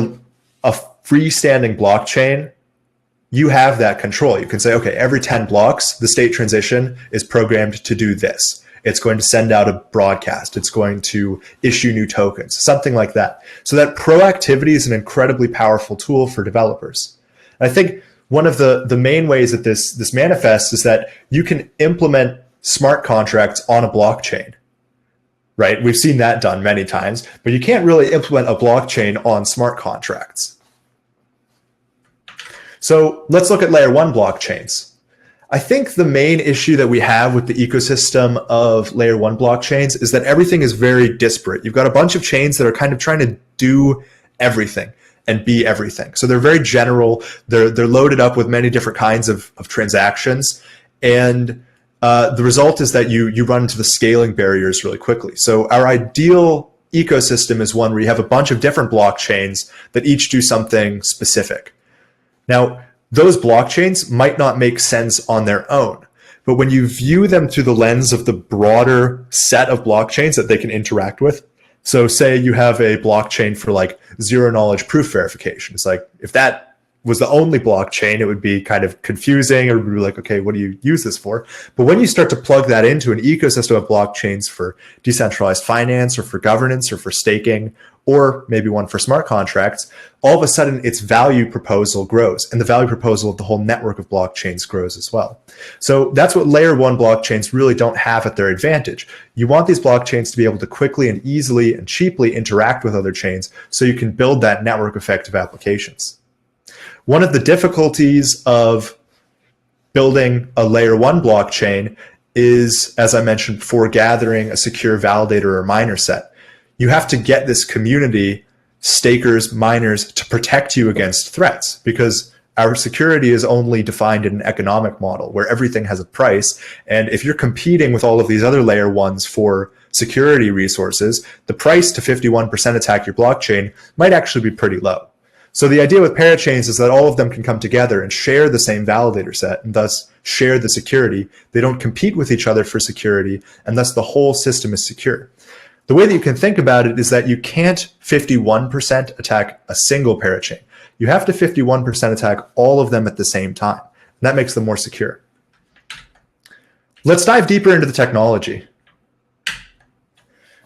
a freestanding blockchain, you have that control. You can say, okay, every 10 blocks, the state transition is programmed to do this. It's going to send out a broadcast. It's going to issue new tokens, something like that. So that proactivity is an incredibly powerful tool for developers. And I think one of the main ways that this manifests is that you can implement smart contracts on a blockchain, right? We've seen that done many times, but you can't really implement a blockchain on smart contracts. So let's look at layer 1 blockchains. I think the main issue that we have with the ecosystem of layer 1 blockchains is that everything is very disparate. You've got a bunch of chains that are kind of trying to do everything and be everything. So they're very general. They're loaded up with many different kinds of transactions. And the result is that you run into the scaling barriers really quickly. So our ideal ecosystem is one where you have a bunch of different blockchains that each do something specific. Now, those blockchains might not make sense on their own, but when you view them through the lens of the broader set of blockchains that they can interact with, so say you have a blockchain for like zero knowledge proof verification. It's like, if that was the only blockchain, it would be kind of confusing, or would be like, okay, what do you use this for? But when you start to plug that into an ecosystem of blockchains for decentralized finance or for governance or for staking, or maybe one for smart contracts, all of a sudden its value proposal grows, and the value proposal of the whole network of blockchains grows as well. So that's what layer 1 blockchains really don't have at their advantage. You want these blockchains to be able to quickly and easily and cheaply interact with other chains so you can build that network effect of applications. One of the difficulties of building a layer 1 blockchain is, as I mentioned before, gathering a secure validator or miner set. You have to get this community, stakers, miners, to protect you against threats, because our security is only defined in an economic model where everything has a price. And if you're competing with all of these other layer 1s for security resources, the price to 51% attack your blockchain might actually be pretty low. So the idea with Parachains is that all of them can come together and share the same validator set and thus share the security. They don't compete with each other for security, and thus the whole system is secure. The way that you can think about it is that you can't 51% attack a single parachain. You have to 51% attack all of them at the same time. And that makes them more secure. Let's dive deeper into the technology.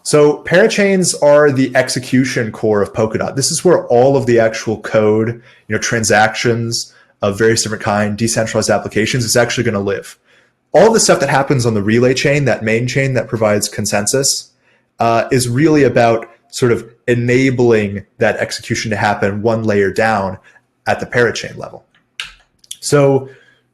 So parachains are the execution core of Polkadot. This is where all of the actual code, transactions of various different kinds, decentralized applications is actually going to live. All the stuff that happens on the relay chain, that main chain that provides consensus, is really about sort of enabling that execution to happen one layer down at the parachain level. So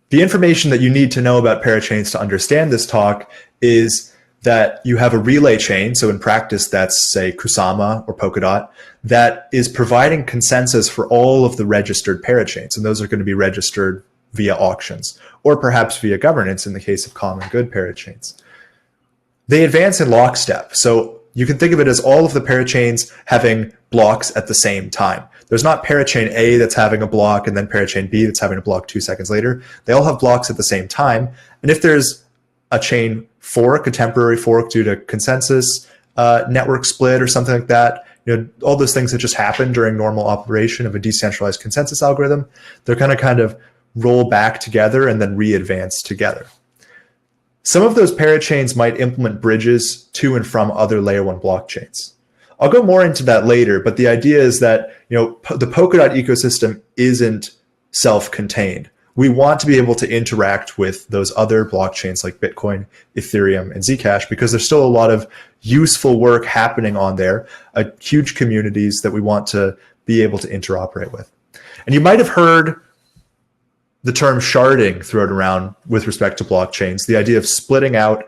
the information that you need to know about parachains to understand this talk is that you have a relay chain. So in practice, that's say Kusama or Polkadot, that is providing consensus for all of the registered parachains. And those are going to be registered via auctions or perhaps via governance in the case of common good parachains. They advance in lockstep. So you can think of it as all of the parachains having blocks at the same time. There's not parachain A that's having a block and then parachain B that's having a block 2 seconds later. They all have blocks at the same time. And if there's a chain fork, a temporary fork due to consensus, network split or something like that, all those things that just happen during normal operation of a decentralized consensus algorithm, they're going to kind of roll back together and then re-advance together. Some of those parachains might implement bridges to and from other layer 1 blockchains. I'll go more into that later, but the idea is that the Polkadot ecosystem isn't self-contained. We want to be able to interact with those other blockchains like Bitcoin, Ethereum, and Zcash because there's still a lot of useful work happening on there, huge communities that we want to be able to interoperate with. And you might have heard the term sharding thrown around with respect to blockchains, the idea of splitting out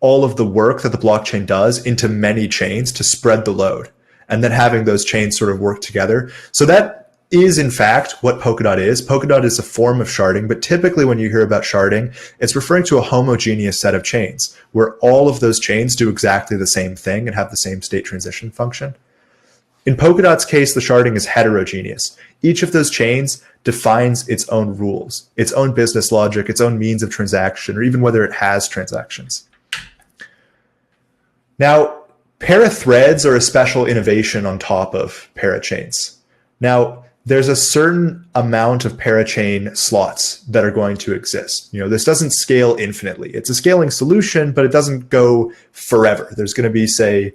all of the work that the blockchain does into many chains to spread the load, and then having those chains sort of work together. So that is, in fact, what Polkadot is. Polkadot is a form of sharding, but typically when you hear about sharding, it's referring to a homogeneous set of chains where all of those chains do exactly the same thing and have the same state transition function. In Polkadot's case, the sharding is heterogeneous. Each of those chains defines its own rules, its own business logic, its own means of transaction, or even whether it has transactions. Now, parathreads are a special innovation on top of parachains. Now, there's a certain amount of parachain slots that are going to exist. This doesn't scale infinitely. It's a scaling solution, but it doesn't go forever. There's going to be, say,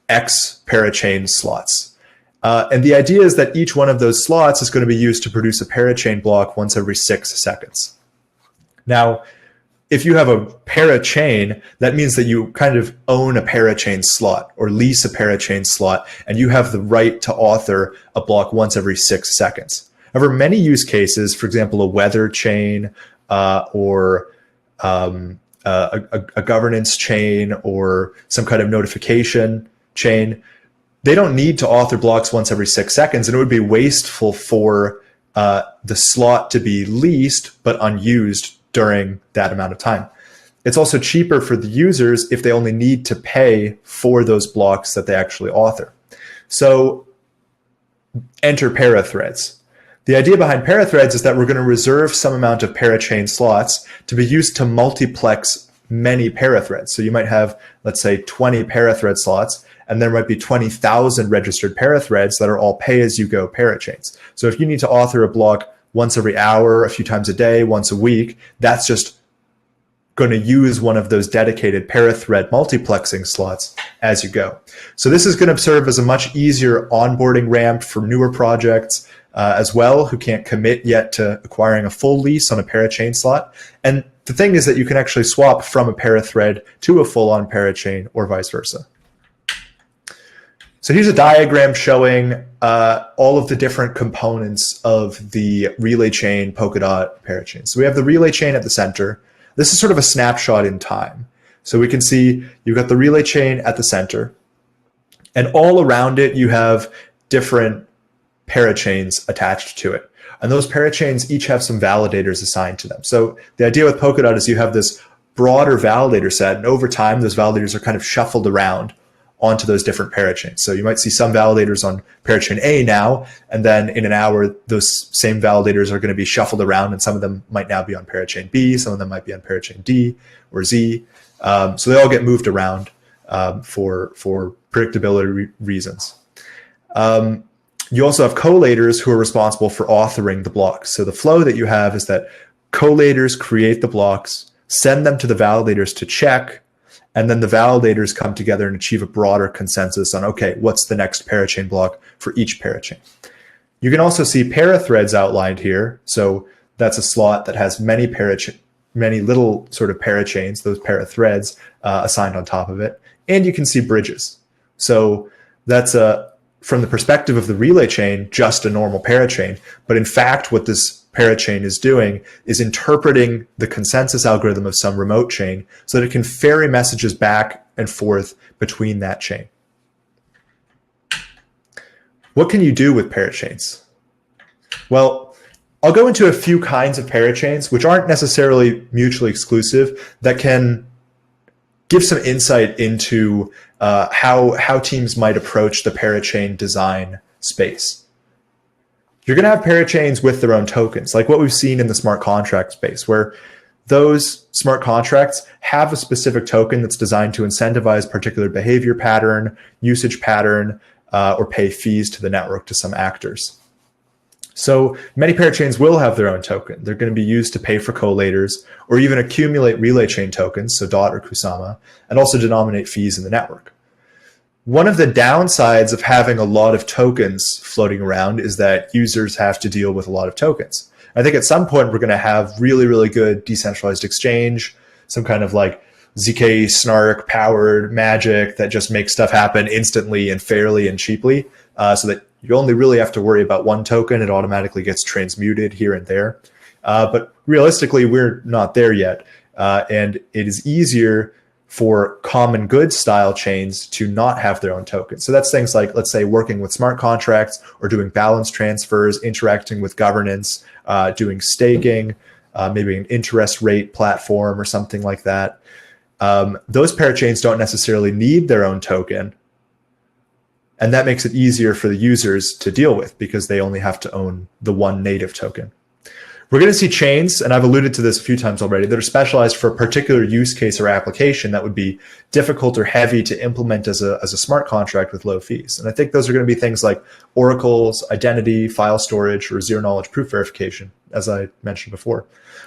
X parachain slots. And the idea is that each one of those slots is going to be used to produce a parachain block once every 6 seconds. Now, if you have a parachain, that means that you kind of own a parachain slot or lease a parachain slot, and you have the right to author a block once every 6 seconds. However, many use cases, for example, a weather chain or a governance chain or some kind of notification chain, they don't need to author blocks once every 6 seconds, and it would be wasteful for the slot to be leased but unused during that amount of time. It's also cheaper for the users if they only need to pay for those blocks that they actually author. So enter parathreads. The idea behind parathreads is that we're going to reserve some amount of parachain slots to be used to multiplex many parathreads. So you might have, let's say, 20 parathread slots, and there might be 20,000 registered parathreads that are all pay-as-you-go parachains. So if you need to author a block once every hour, a few times a day, once a week, that's just going to use one of those dedicated parathread multiplexing slots as you go. So this is going to serve as a much easier onboarding ramp for newer projects as well, who can't commit yet to acquiring a full lease on a parachain slot. And the thing is that you can actually swap from a parathread to a full-on parachain or vice versa. So here's a diagram showing all of the different components of the relay chain Polkadot parachain. So we have the relay chain at the center. This is sort of a snapshot in time. So we can see you've got the relay chain at the center, and all around it you have different parachains attached to it. And those parachains each have some validators assigned to them. So the idea with Polkadot is you have this broader validator set, and over time those validators are kind of shuffled around onto those different parachains. So you might see some validators on parachain A now, and then in an hour, those same validators are going to be shuffled around, and some of them might now be on parachain B, some of them might be on parachain D or Z. So they all get moved around for predictability reasons. You also have collators who are responsible for authoring the blocks. So the flow that you have is that collators create the blocks, send them to the validators to check, and then the validators come together and achieve a broader consensus on, okay, what's the next parachain block for each parachain. You can also see parathreads outlined here. So that's a slot that has many little sort of parachains, those parathreads assigned on top of it. And you can see bridges. So that's from the perspective of the relay chain, just a normal parachain. But in fact, what this parachain is doing is interpreting the consensus algorithm of some remote chain so that it can ferry messages back and forth between that chain. What can you do with parachains? Well, I'll go into a few kinds of parachains, which aren't necessarily mutually exclusive, that can give some insight into how teams might approach the parachain design space. You're going to have parachains with their own tokens, like what we've seen in the smart contract space, where those smart contracts have a specific token that's designed to incentivize particular behavior pattern, usage pattern, or pay fees to the network to some actors. So many parachains will have their own token. They're going to be used to pay for collators or even accumulate relay chain tokens, so DOT or Kusama, and also denominate fees in the network. One of the downsides of having a lot of tokens floating around is that users have to deal with a lot of tokens. I think at some point we're going to have really, really good decentralized exchange, some kind of like ZK snark powered magic that just makes stuff happen instantly and fairly and cheaply, so that you only really have to worry about one token. It automatically gets transmuted here and there. But realistically, we're not there yet. And it is easier for common good style chains to not have their own tokens. So that's things like, let's say, working with smart contracts or doing balance transfers, interacting with governance, doing staking, maybe an interest rate platform or something like that. Those parachains don't necessarily need their own token. And that makes it easier for the users to deal with because they only have to own the one native token. We're going to see chains, and I've alluded to this a few times already, that are specialized for a particular use case or application that would be difficult or heavy to implement as a smart contract with low fees. And I think those are going to be things like oracles, identity, file storage, or zero-knowledge proof verification, as I mentioned before.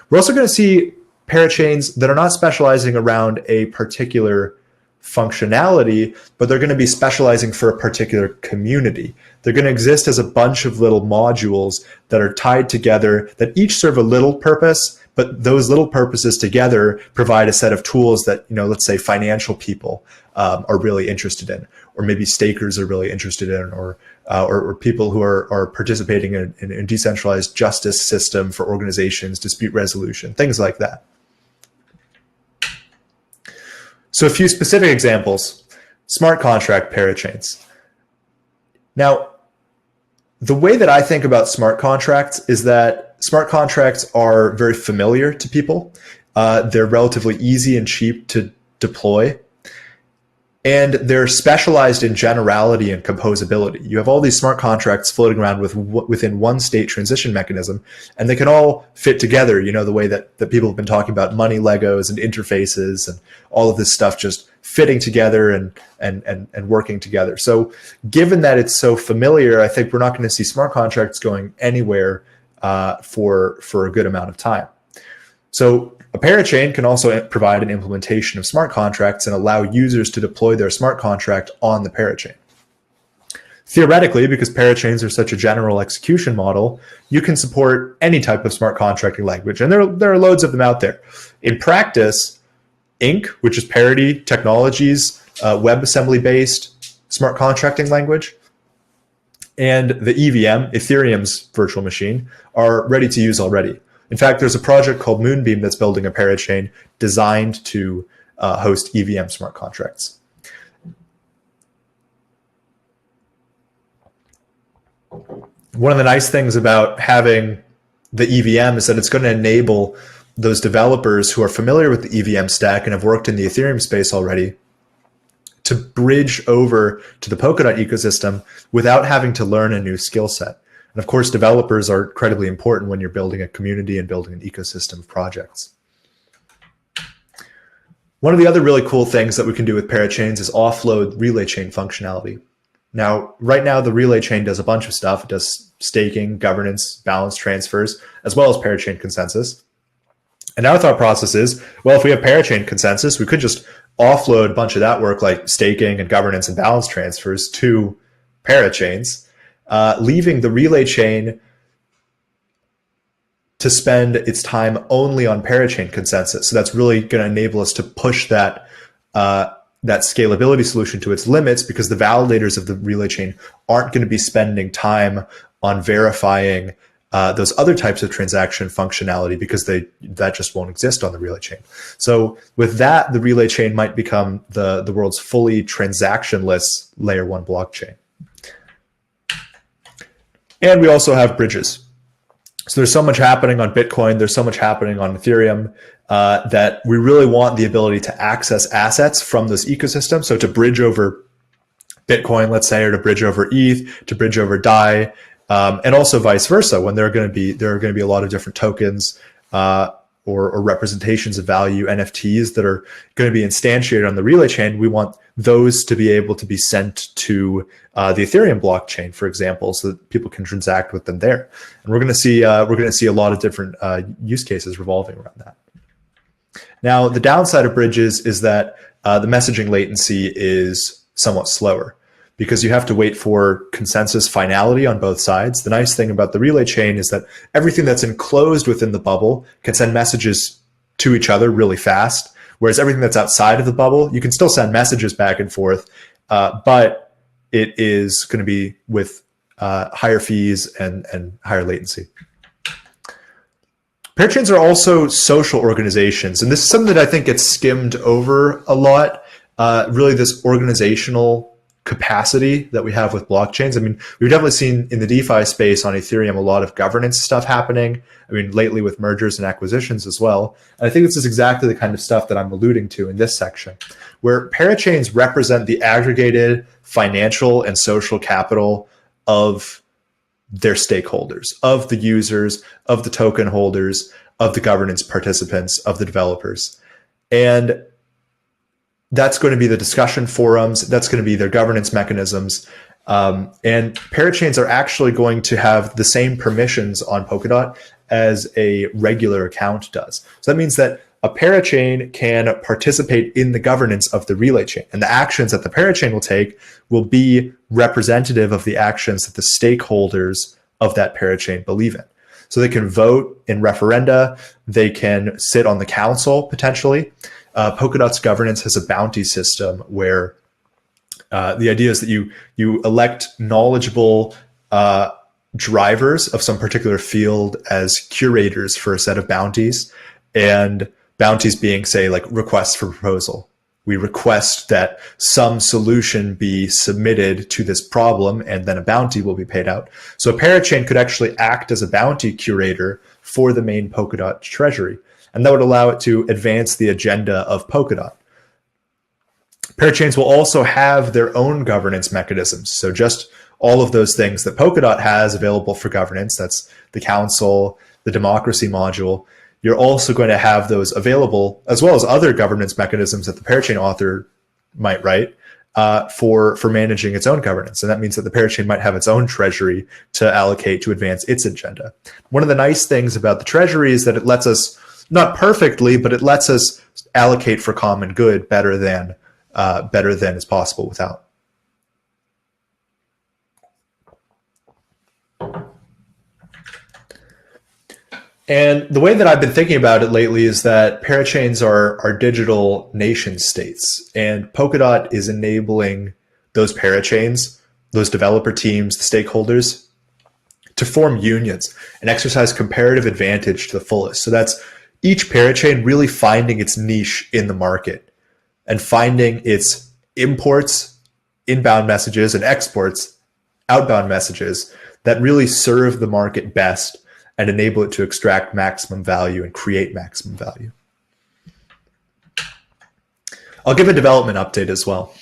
We're also going to see parachains that are not specializing around a particular functionality, but they're going to be specializing for a particular community. They're going to exist as a bunch of little modules that are tied together that each serve a little purpose, but those little purposes together provide a set of tools that, let's say financial people are really interested in, or maybe stakers are really interested in, or people who are participating in a decentralized justice system for organizations, dispute resolution, things like that. So a few specific examples: smart contract parachains. Now, the way that I think about smart contracts is that smart contracts are very familiar to people. They're relatively easy and cheap to deploy. And they're specialized in generality and composability. You have all these smart contracts floating around within one state transition mechanism, and they can all fit together, the way that people have been talking about money Legos and interfaces and all of this stuff just fitting together and working together. So given that it's so familiar, I think we're not going to see smart contracts going anywhere for a good amount of time. So a parachain can also provide an implementation of smart contracts and allow users to deploy their smart contract on the parachain. Theoretically, because parachains are such a general execution model, you can support any type of smart contracting language, and there are loads of them out there. In practice, Inc., which is Parity Technologies' WebAssembly-based smart contracting language, and the EVM, Ethereum's virtual machine, are ready to use already. In fact, there's a project called Moonbeam that's building a parachain designed to host EVM smart contracts. One of the nice things about having the EVM is that it's going to enable those developers who are familiar with the EVM stack and have worked in the Ethereum space already to bridge over to the Polkadot ecosystem without having to learn a new skill set. And of course, developers are incredibly important when you're building a community and building an ecosystem of projects. One of the other really cool things that we can do with parachains is offload relay chain functionality. Now, right now, the relay chain does a bunch of stuff. It does staking, governance, balance transfers, as well as parachain consensus. And our thought process is, well, if we have parachain consensus, we could just offload a bunch of that work like staking and governance and balance transfers to parachains, leaving the relay chain to spend its time only on parachain consensus. So that's really going to enable us to push that scalability solution to its limits, because the validators of the relay chain aren't going to be spending time on verifying those other types of transaction functionality, because that just won't exist on the relay chain. So with that, the relay chain might become the world's fully transactionless layer 1 blockchain. And we also have bridges. So there's so much happening on Bitcoin, there's so much happening on Ethereum, that we really want the ability to access assets from this ecosystem. So to bridge over Bitcoin, let's say, or to bridge over ETH, to bridge over DAI, and also vice versa. When there are going to be a lot of different tokens or representations of value, NFTs, that are going to be instantiated on the relay chain, we want those to be able to be sent to the Ethereum blockchain, for example, so that people can transact with them there. And we're going to see a lot of different use cases revolving around that. Now, the downside of bridges is that the messaging latency is somewhat slower, because you have to wait for consensus finality on both sides. The nice thing about the relay chain is that everything that's enclosed within the bubble can send messages to each other really fast, whereas everything that's outside of the bubble, you can still send messages back and forth, but it is going to be with higher fees and higher latency. Parachains are also social organizations, and this is something that I think gets skimmed over a lot, really this organizational capacity that we have with blockchains. I mean, we've definitely seen in the DeFi space on Ethereum a lot of governance stuff happening. I mean, lately with mergers and acquisitions as well. And I think this is exactly the kind of stuff that I'm alluding to in this section, where parachains represent the aggregated financial and social capital of their stakeholders, of the users, of the token holders, of the governance participants, of the developers. And that's going to be the discussion forums. That's going to be their governance mechanisms. And parachains are actually going to have the same permissions on Polkadot as a regular account does. So that means that a parachain can participate in the governance of the relay chain, and the actions that the parachain will take will be representative of the actions that the stakeholders of that parachain believe in. So they can vote in referenda. They can sit on the council potentially. Polkadot's governance has a bounty system where the idea is that you elect knowledgeable drivers of some particular field as curators for a set of bounties, and bounties being, say, like requests for proposal. We request that some solution be submitted to this problem, and then a bounty will be paid out. So a parachain could actually act as a bounty curator for the main Polkadot treasury, and that would allow it to advance the agenda of Polkadot. Parachains will also have their own governance mechanisms. So just all of those things that Polkadot has available for governance, that's the council, the democracy module, you're also going to have those available, as well as other governance mechanisms that the Parachain author might write for managing its own governance. And that means that the Parachain might have its own treasury to allocate to advance its agenda. One of the nice things about the treasury is that it lets us, not perfectly, but it lets us allocate for common good better than is possible without. And the way that I've been thinking about it lately is that parachains are digital nation states, and Polkadot is enabling those parachains, those developer teams, the stakeholders, to form unions and exercise comparative advantage to the fullest. So that's each parachain really finding its niche in the market and finding its imports, inbound messages, and exports, outbound messages that really serve the market best and enable it to extract maximum value and create maximum value. I'll give a development update as well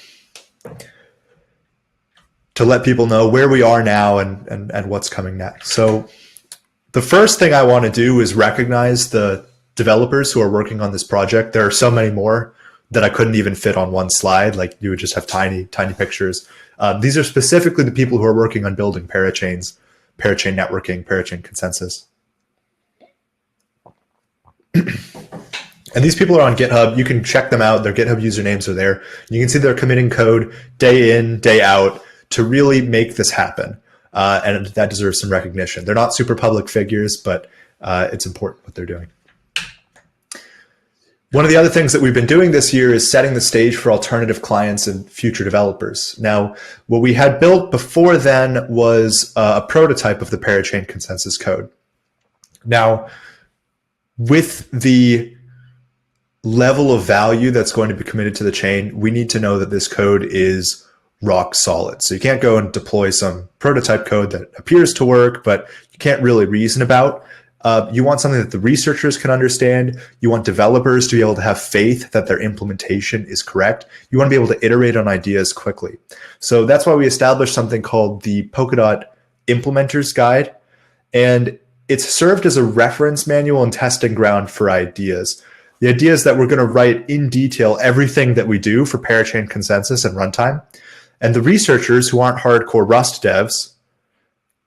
to let people know where we are now and what's coming next. So the first thing I want to do is recognize the developers who are working on this project. There are so many more that I couldn't even fit on one slide. Like, you would just have tiny pictures. These are specifically the people who are working on building parachains, parachain networking, parachain consensus. And these people are on GitHub. You can check them out. Their GitHub usernames are there. You can see they're committing code day in, day out to really make this happen. And that deserves some recognition. They're not super public figures, but it's important what they're doing. One of the other things that we've been doing this year is setting the stage for alternative clients and future developers. Now, what we had built before then was a prototype of the Parachain consensus code. Now, with the level of value that's going to be committed to the chain, we need to know that this code is rock solid. So you can't go and deploy some prototype code that appears to work, but you can't really reason about. You want something that the researchers can understand. You want developers to be able to have faith that their implementation is correct. You want to be able to iterate on ideas quickly. So that's why we established something called the Polkadot Implementers Guide. And it's served as a reference manual and testing ground for ideas. The idea is that we're going to write in detail everything that we do for Parachain consensus and runtime. And the researchers who aren't hardcore Rust devs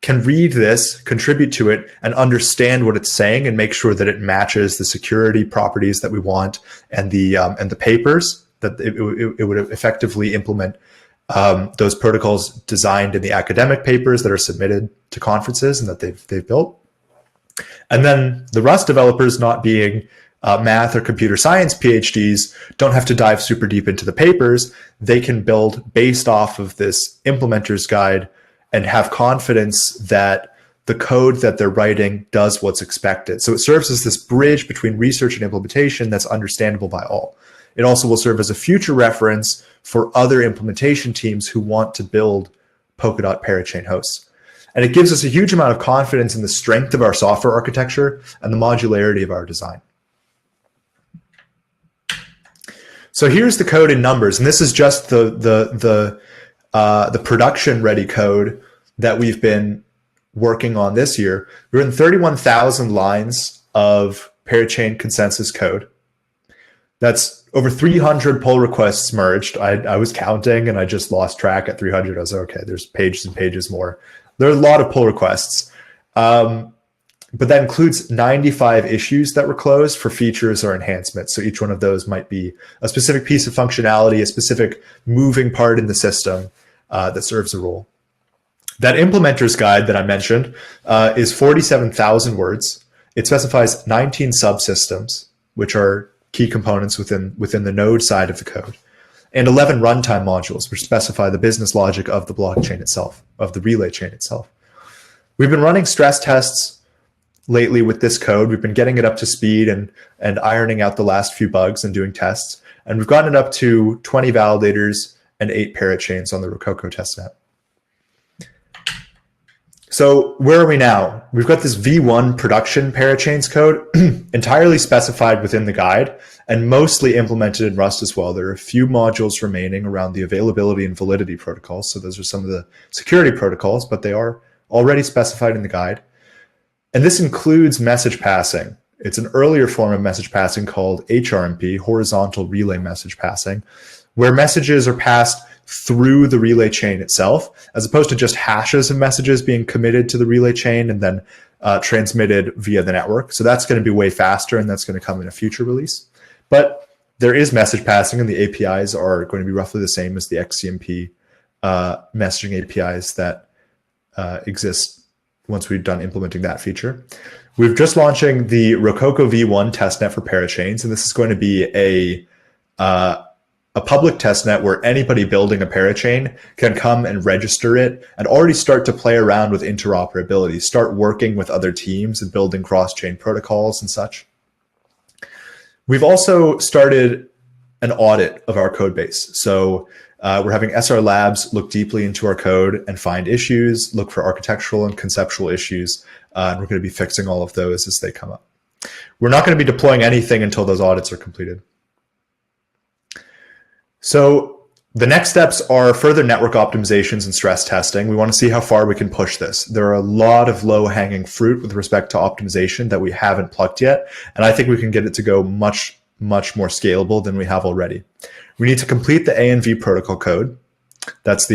can read this, contribute to it, and understand what it's saying and make sure that it matches the security properties that we want and the papers that it would effectively implement those protocols designed in the academic papers that are submitted to conferences and that they've built. And then the Rust developers, not being math or computer science PhDs, don't have to dive super deep into the papers. They can build based off of this implementer's guide and have confidence that the code that they're writing does what's expected. So it serves as this bridge between research and implementation that's understandable by all. It also will serve as a future reference for other implementation teams who want to build Polkadot Parachain hosts. And it gives us a huge amount of confidence in the strength of our software architecture and the modularity of our design. So here's the code in numbers, and this is just the production ready code that we've been working on this year. We're in 31,000 lines of Parachain consensus code. That's over 300 pull requests merged. I was counting and I just lost track at 300. I was like, okay, there's pages and pages more. There are a lot of pull requests, but that includes 95 issues that were closed for features or enhancements. So each one of those might be a specific piece of functionality, a specific moving part in the system that serves a role. That implementer's guide that I mentioned is 47,000 words. It specifies 19 subsystems, which are key components within the node side of the code, and 11 runtime modules, which specify the business logic of the blockchain itself, of the relay chain itself. We've been running stress tests lately with this code. We've been getting it up to speed and ironing out the last few bugs and doing tests. And we've gotten it up to 20 validators and 8 parachains on the Rococo testnet. So where are we now? We've got this V1 production parachains code entirely specified within the guide and mostly implemented in Rust as well. There are a few modules remaining around the availability and validity protocols. So those are some of the security protocols, but they are already specified in the guide. And this includes message passing. It's an earlier form of message passing called HRMP, horizontal relay message passing, where messages are passed through the relay chain itself, as opposed to just hashes of messages being committed to the relay chain and then transmitted via the network. So that's going to be way faster, and that's going to come in a future release. But there is message passing, and the APIs are going to be roughly the same as the XCMP messaging APIs that exist once we've done implementing that feature. We're just launching the Rococo V1 testnet for Parachains, and this is going to be a public testnet where anybody building a parachain can come and register it and already start to play around with interoperability, start working with other teams and building cross-chain protocols and such. We've also started an audit of our code base. So we're having SR Labs look deeply into our code and find issues, look for architectural and conceptual issues, and we're going to be fixing all of those as they come up. We're not going to be deploying anything until those audits are completed. So the next steps are further network optimizations and stress testing. We want to see how far we can push this. There are a lot of low-hanging fruit with respect to optimization that we haven't plucked yet, and I think we can get it to go much more scalable than we have already. We need to complete the A and V protocol code. That's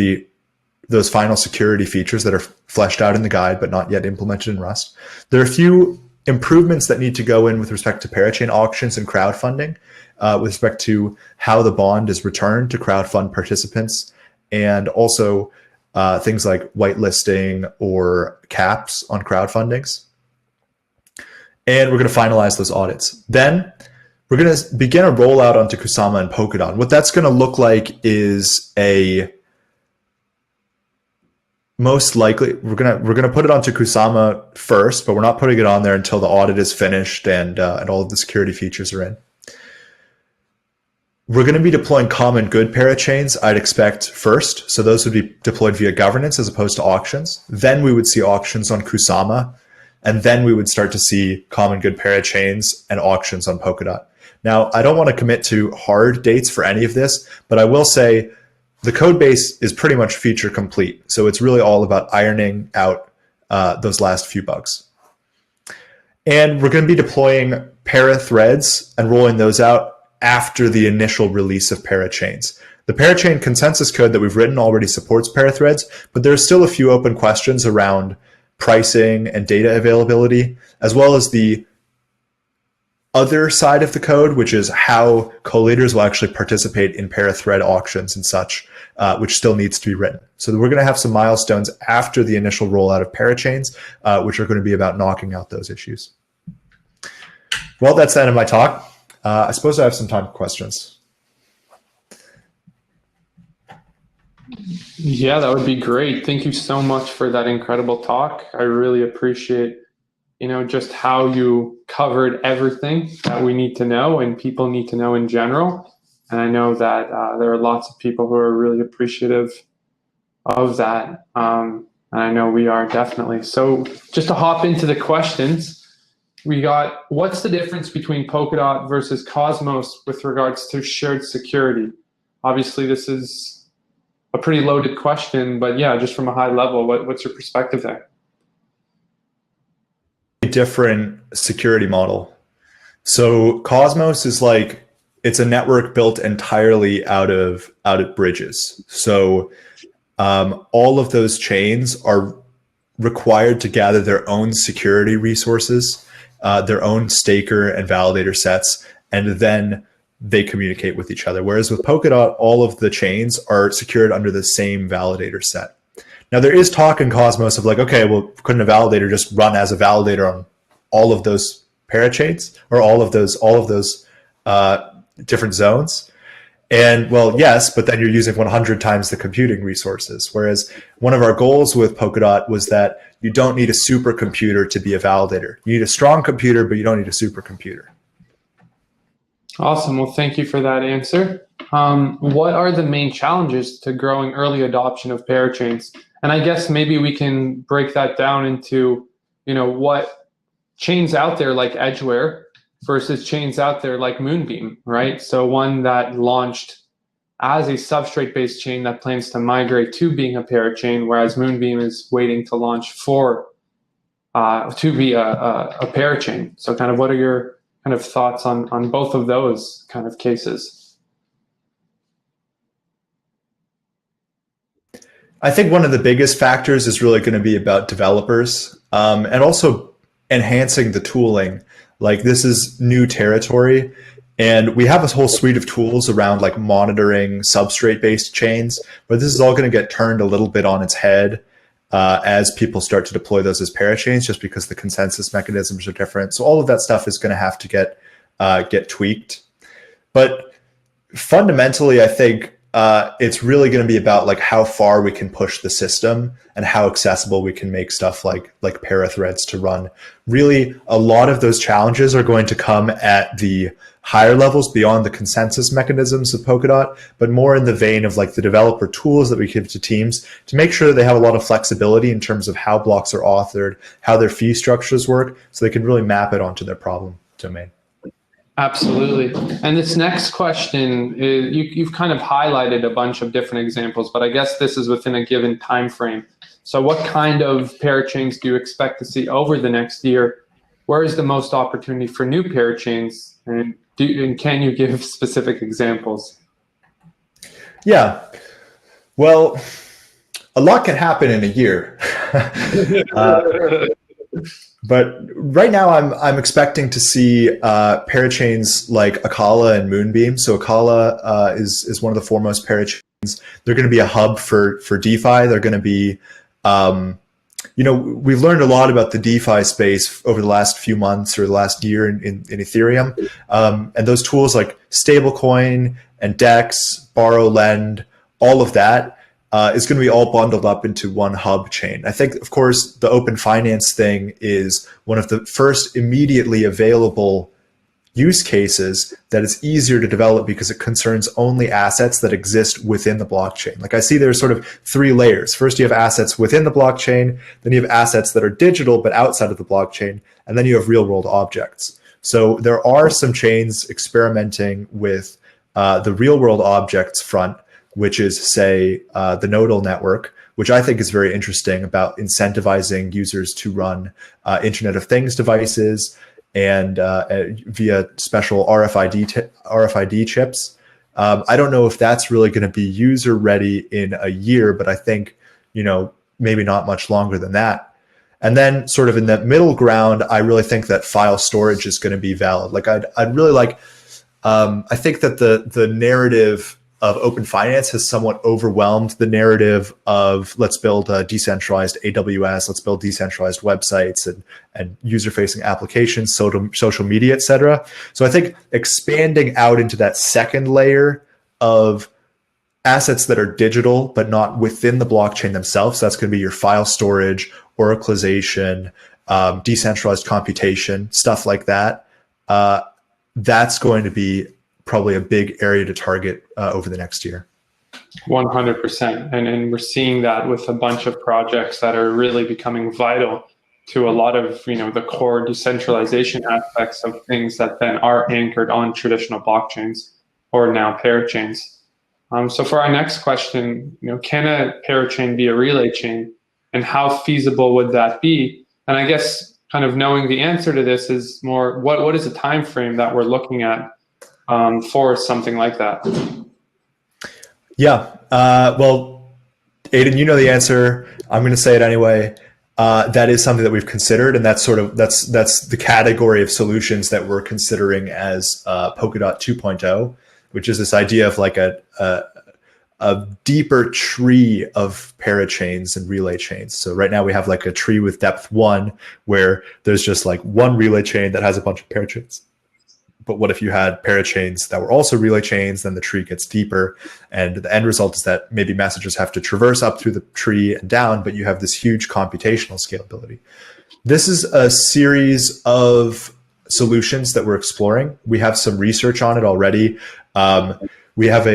those final security features that are fleshed out in the guide but not yet implemented in Rust. There are a few improvements that need to go in with respect to parachain auctions and crowdfunding, with respect to how the bond is returned to crowdfund participants, and also things like whitelisting or caps on crowdfundings. And we're going to finalize those audits. Then we're going to begin a rollout onto Kusama and Polkadot. What that's going to look like is most likely we're gonna put it onto Kusama first, but we're not putting it on there until the audit is finished and all of the security features are in. We're going to be deploying common good parachains, I'd expect, first. So those would be deployed via governance as opposed to auctions. Then we would see auctions on Kusama, and then we would start to see common good parachains and auctions on Polkadot. Now, I don't want to commit to hard dates for any of this, but I will say the code base is pretty much feature complete. So it's really all about ironing out those last few bugs. And we're going to be deploying para threads and rolling those out after the initial release of Parachains. The Parachain consensus code that we've written already supports parathreads, but there's still a few open questions around pricing and data availability, as well as the other side of the code, which is how collatorers will actually participate in parathread auctions and such, which still needs to be written. So we're going to have some milestones after the initial rollout of Parachains, which are going to be about knocking out those issues. Well, that's the end of my talk. I suppose I have some time for questions.
Yeah, that would be great. Thank you so much for that incredible talk. I really appreciate, just how you covered everything that we need to know and people need to know in general. And I know that there are lots of people who are really appreciative of that. And I know we are definitely. So just to hop into the questions, we got, what's the difference between Polkadot versus Cosmos with regards to shared security? Obviously, this is a pretty loaded question, but yeah, just from a high level, what's your perspective there?
A different security model. So Cosmos is it's a network built entirely out of bridges. So all of those chains are required to gather their own security resources, their own staker and validator sets, and then they communicate with each other. Whereas with Polkadot, all of the chains are secured under the same validator set. Now there is talk in Cosmos of like, okay, well, couldn't a validator just run as a validator on all of those parachains or all of those different zones? And well, yes, but then you're using 100 times the computing resources. Whereas one of our goals with Polkadot was that you don't need a supercomputer to be a validator. You need a strong computer, but you don't need a supercomputer.
Awesome. Well, thank you for that answer. What are the main challenges to growing early adoption of parachains? And I guess maybe we can break that down into, what chains out there like Edgeware versus chains out there like Moonbeam, right? So one that launched as a substrate-based chain that plans to migrate to being a parachain, whereas Moonbeam is waiting to launch to be a parachain. So kind of what are your kind of thoughts on both of those kind of cases?
I think one of the biggest factors is really going to be about developers and also enhancing the tooling. Like this is new territory, and we have a whole suite of tools around like monitoring substrate-based chains, but this is all going to get turned a little bit on its head as people start to deploy those as parachains, just because the consensus mechanisms are different. So all of that stuff is going to have to get tweaked. But fundamentally, I think it's really going to be about like how far we can push the system and how accessible we can make stuff like parathreads to run. Really, a lot of those challenges are going to come at the higher levels beyond the consensus mechanisms of Polkadot, but more in the vein of like the developer tools that we give to teams to make sure that they have a lot of flexibility in terms of how blocks are authored, how their fee structures work, so they can really map it onto their problem domain.
Absolutely. And this next question is, you've kind of highlighted a bunch of different examples, but I guess this is within a given time frame. So what kind of parachains do you expect to see over the next year? Where is the most opportunity for new parachains? And can you give specific examples?
Yeah. Well, a lot can happen in a year. But right now, I'm expecting to see parachains like Akala and Moonbeam. So Akala is one of the foremost parachains. They're going to be a hub for DeFi. They're going to be, we've learned a lot about the DeFi space over the last few months or the last year in Ethereum. And those tools like stablecoin and DEX, borrow, lend, all of that is going to be all bundled up into one hub chain. I think, of course, the open finance thing is one of the first immediately available use cases that is easier to develop because it concerns only assets that exist within the blockchain. Like I see there's sort of three layers. First, you have assets within the blockchain, then you have assets that are digital but outside of the blockchain, and then you have real world objects. So there are some chains experimenting with the real world objects front, which is, say, the nodal network, which I think is very interesting about incentivizing users to run Internet of Things devices and via special RFID chips. I don't know if that's really going to be user ready in a year, but I think, maybe not much longer than that. And then sort of in that middle ground, I really think that file storage is going to be valid. Like I'd really like, I think that the narrative of open finance has somewhat overwhelmed the narrative of let's build a decentralized AWS, let's build decentralized websites and user-facing applications, social media, et cetera. So I think expanding out into that second layer of assets that are digital but not within the blockchain themselves, so that's going to be your file storage, oracleization, decentralized computation, stuff like that. That's going to be probably a big area to target over the next year.
100%. And we're seeing that with a bunch of projects that are really becoming vital to a lot of, the core decentralization aspects of things that then are anchored on traditional blockchains or now parachains. So for our next question, can a parachain be a relay chain, and how feasible would that be? And I guess kind of knowing the answer to this is more, what is the time frame that we're looking at for something like that?
Yeah. Well, Aiden, you know the answer. I'm going to say it anyway. That is something that we've considered, and that's the category of solutions that we're considering as Polkadot 2.0, which is this idea of like a a deeper tree of parachains and relay chains. So right now we have like a tree with depth 1 where there's just like one relay chain that has a bunch of parachains. But what if you had parachains that were also relay chains? Then the tree gets deeper, and the end result is that maybe messages have to traverse up through the tree and down, but you have this huge computational scalability. This is a series of solutions that we're exploring. We have some research on it already. We have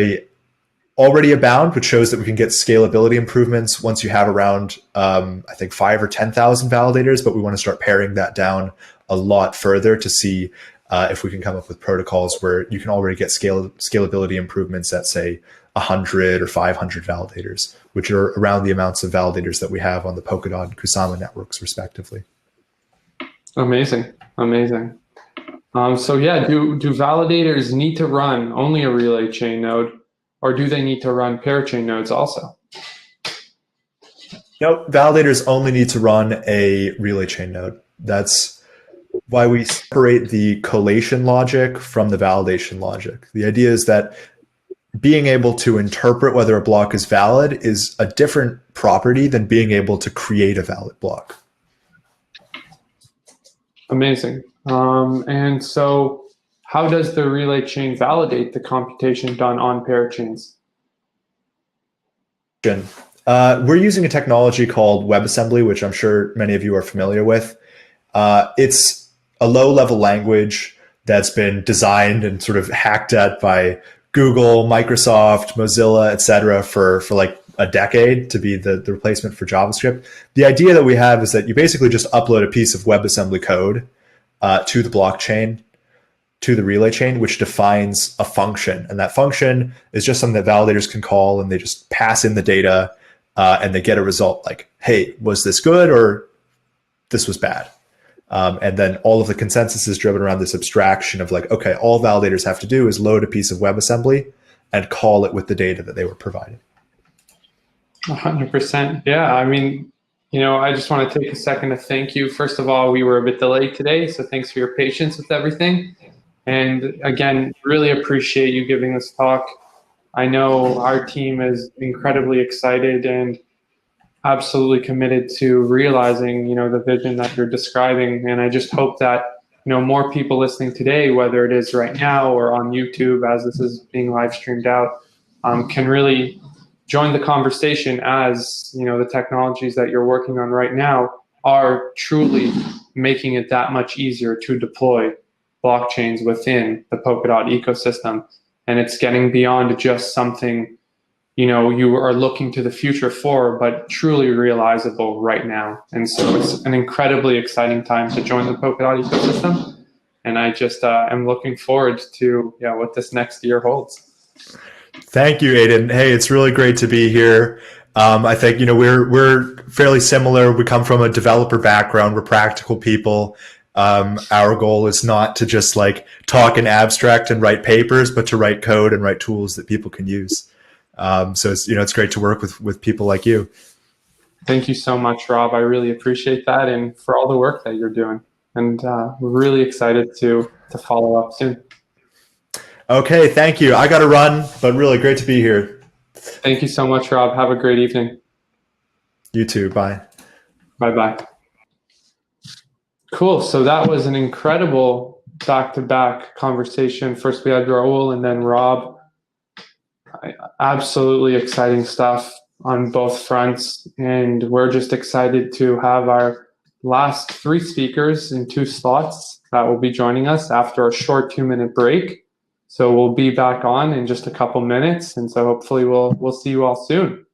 already a bound, which shows that we can get scalability improvements once you have around, I think 5,000 or 10,000 validators, but we want to start paring that down a lot further to see if we can come up with protocols where you can already get scalability improvements at, say, 100 or 500 validators, which are around the amounts of validators that we have on the Polkadot and Kusama networks, respectively.
Amazing, amazing. So yeah, do validators need to run only a relay chain node, or do they need to run parachain nodes also?
Nope, validators only need to run a relay chain node. That's why we separate the collation logic from the validation logic. The idea is that being able to interpret whether a block is valid is a different property than being able to create a valid block.
Amazing. And so how does the relay chain validate the computation done on parachains?
We're using a technology called WebAssembly, which I'm sure many of you are familiar with. It's a low-level language that's been designed and sort of hacked at by Google, Microsoft, Mozilla, et cetera, for like a decade to be the replacement for JavaScript. The idea that we have is that you basically just upload a piece of WebAssembly code to the blockchain, to the relay chain, which defines a function. And that function is just something that validators can call, and they just pass in the data and they get a result like, hey, was this good or this was bad? And then all of the consensus is driven around this abstraction of like, okay, all validators have to do is load a piece of WebAssembly and call it with the data that they were provided.
100%. Yeah, I mean, I just want to take a second to thank you. First of all, we were a bit delayed today, so thanks for your patience with everything. And again, really appreciate you giving this talk. I know our team is incredibly excited and absolutely committed to realizing, the vision that you're describing. And I just hope that, more people listening today, whether it is right now or on YouTube as this is being live streamed out, can really join the conversation as, the technologies that you're working on right now are truly making it that much easier to deploy blockchains within the Polkadot ecosystem. And it's getting beyond just something you are looking to the future for, but truly realizable right now. And so it's an incredibly exciting time to join the Polkadot ecosystem. And I just am looking forward to what this next year holds.
Thank you, Aiden. Hey, it's really great to be here. I think, we're fairly similar. We come from a developer background. We're practical people. Our goal is not to just like talk in abstract and write papers, but to write code and write tools that people can use. So it's great to work with people like you.
Thank you so much, Rob. I really appreciate that, and for all the work that you're doing. And we're really excited to follow up soon. Okay, thank you. I got to run, but really great to be here. Thank you so much, Rob. Have a great evening. You too. Bye. Bye-bye. Cool. So that was an incredible back-to-back conversation. First we had Raul and then Rob. Absolutely exciting stuff on both fronts. And we're just excited to have our last 3 speakers in 2 slots that will be joining us after a short 2-minute break. So we'll be back on in just a couple minutes. And so hopefully we'll see you all soon.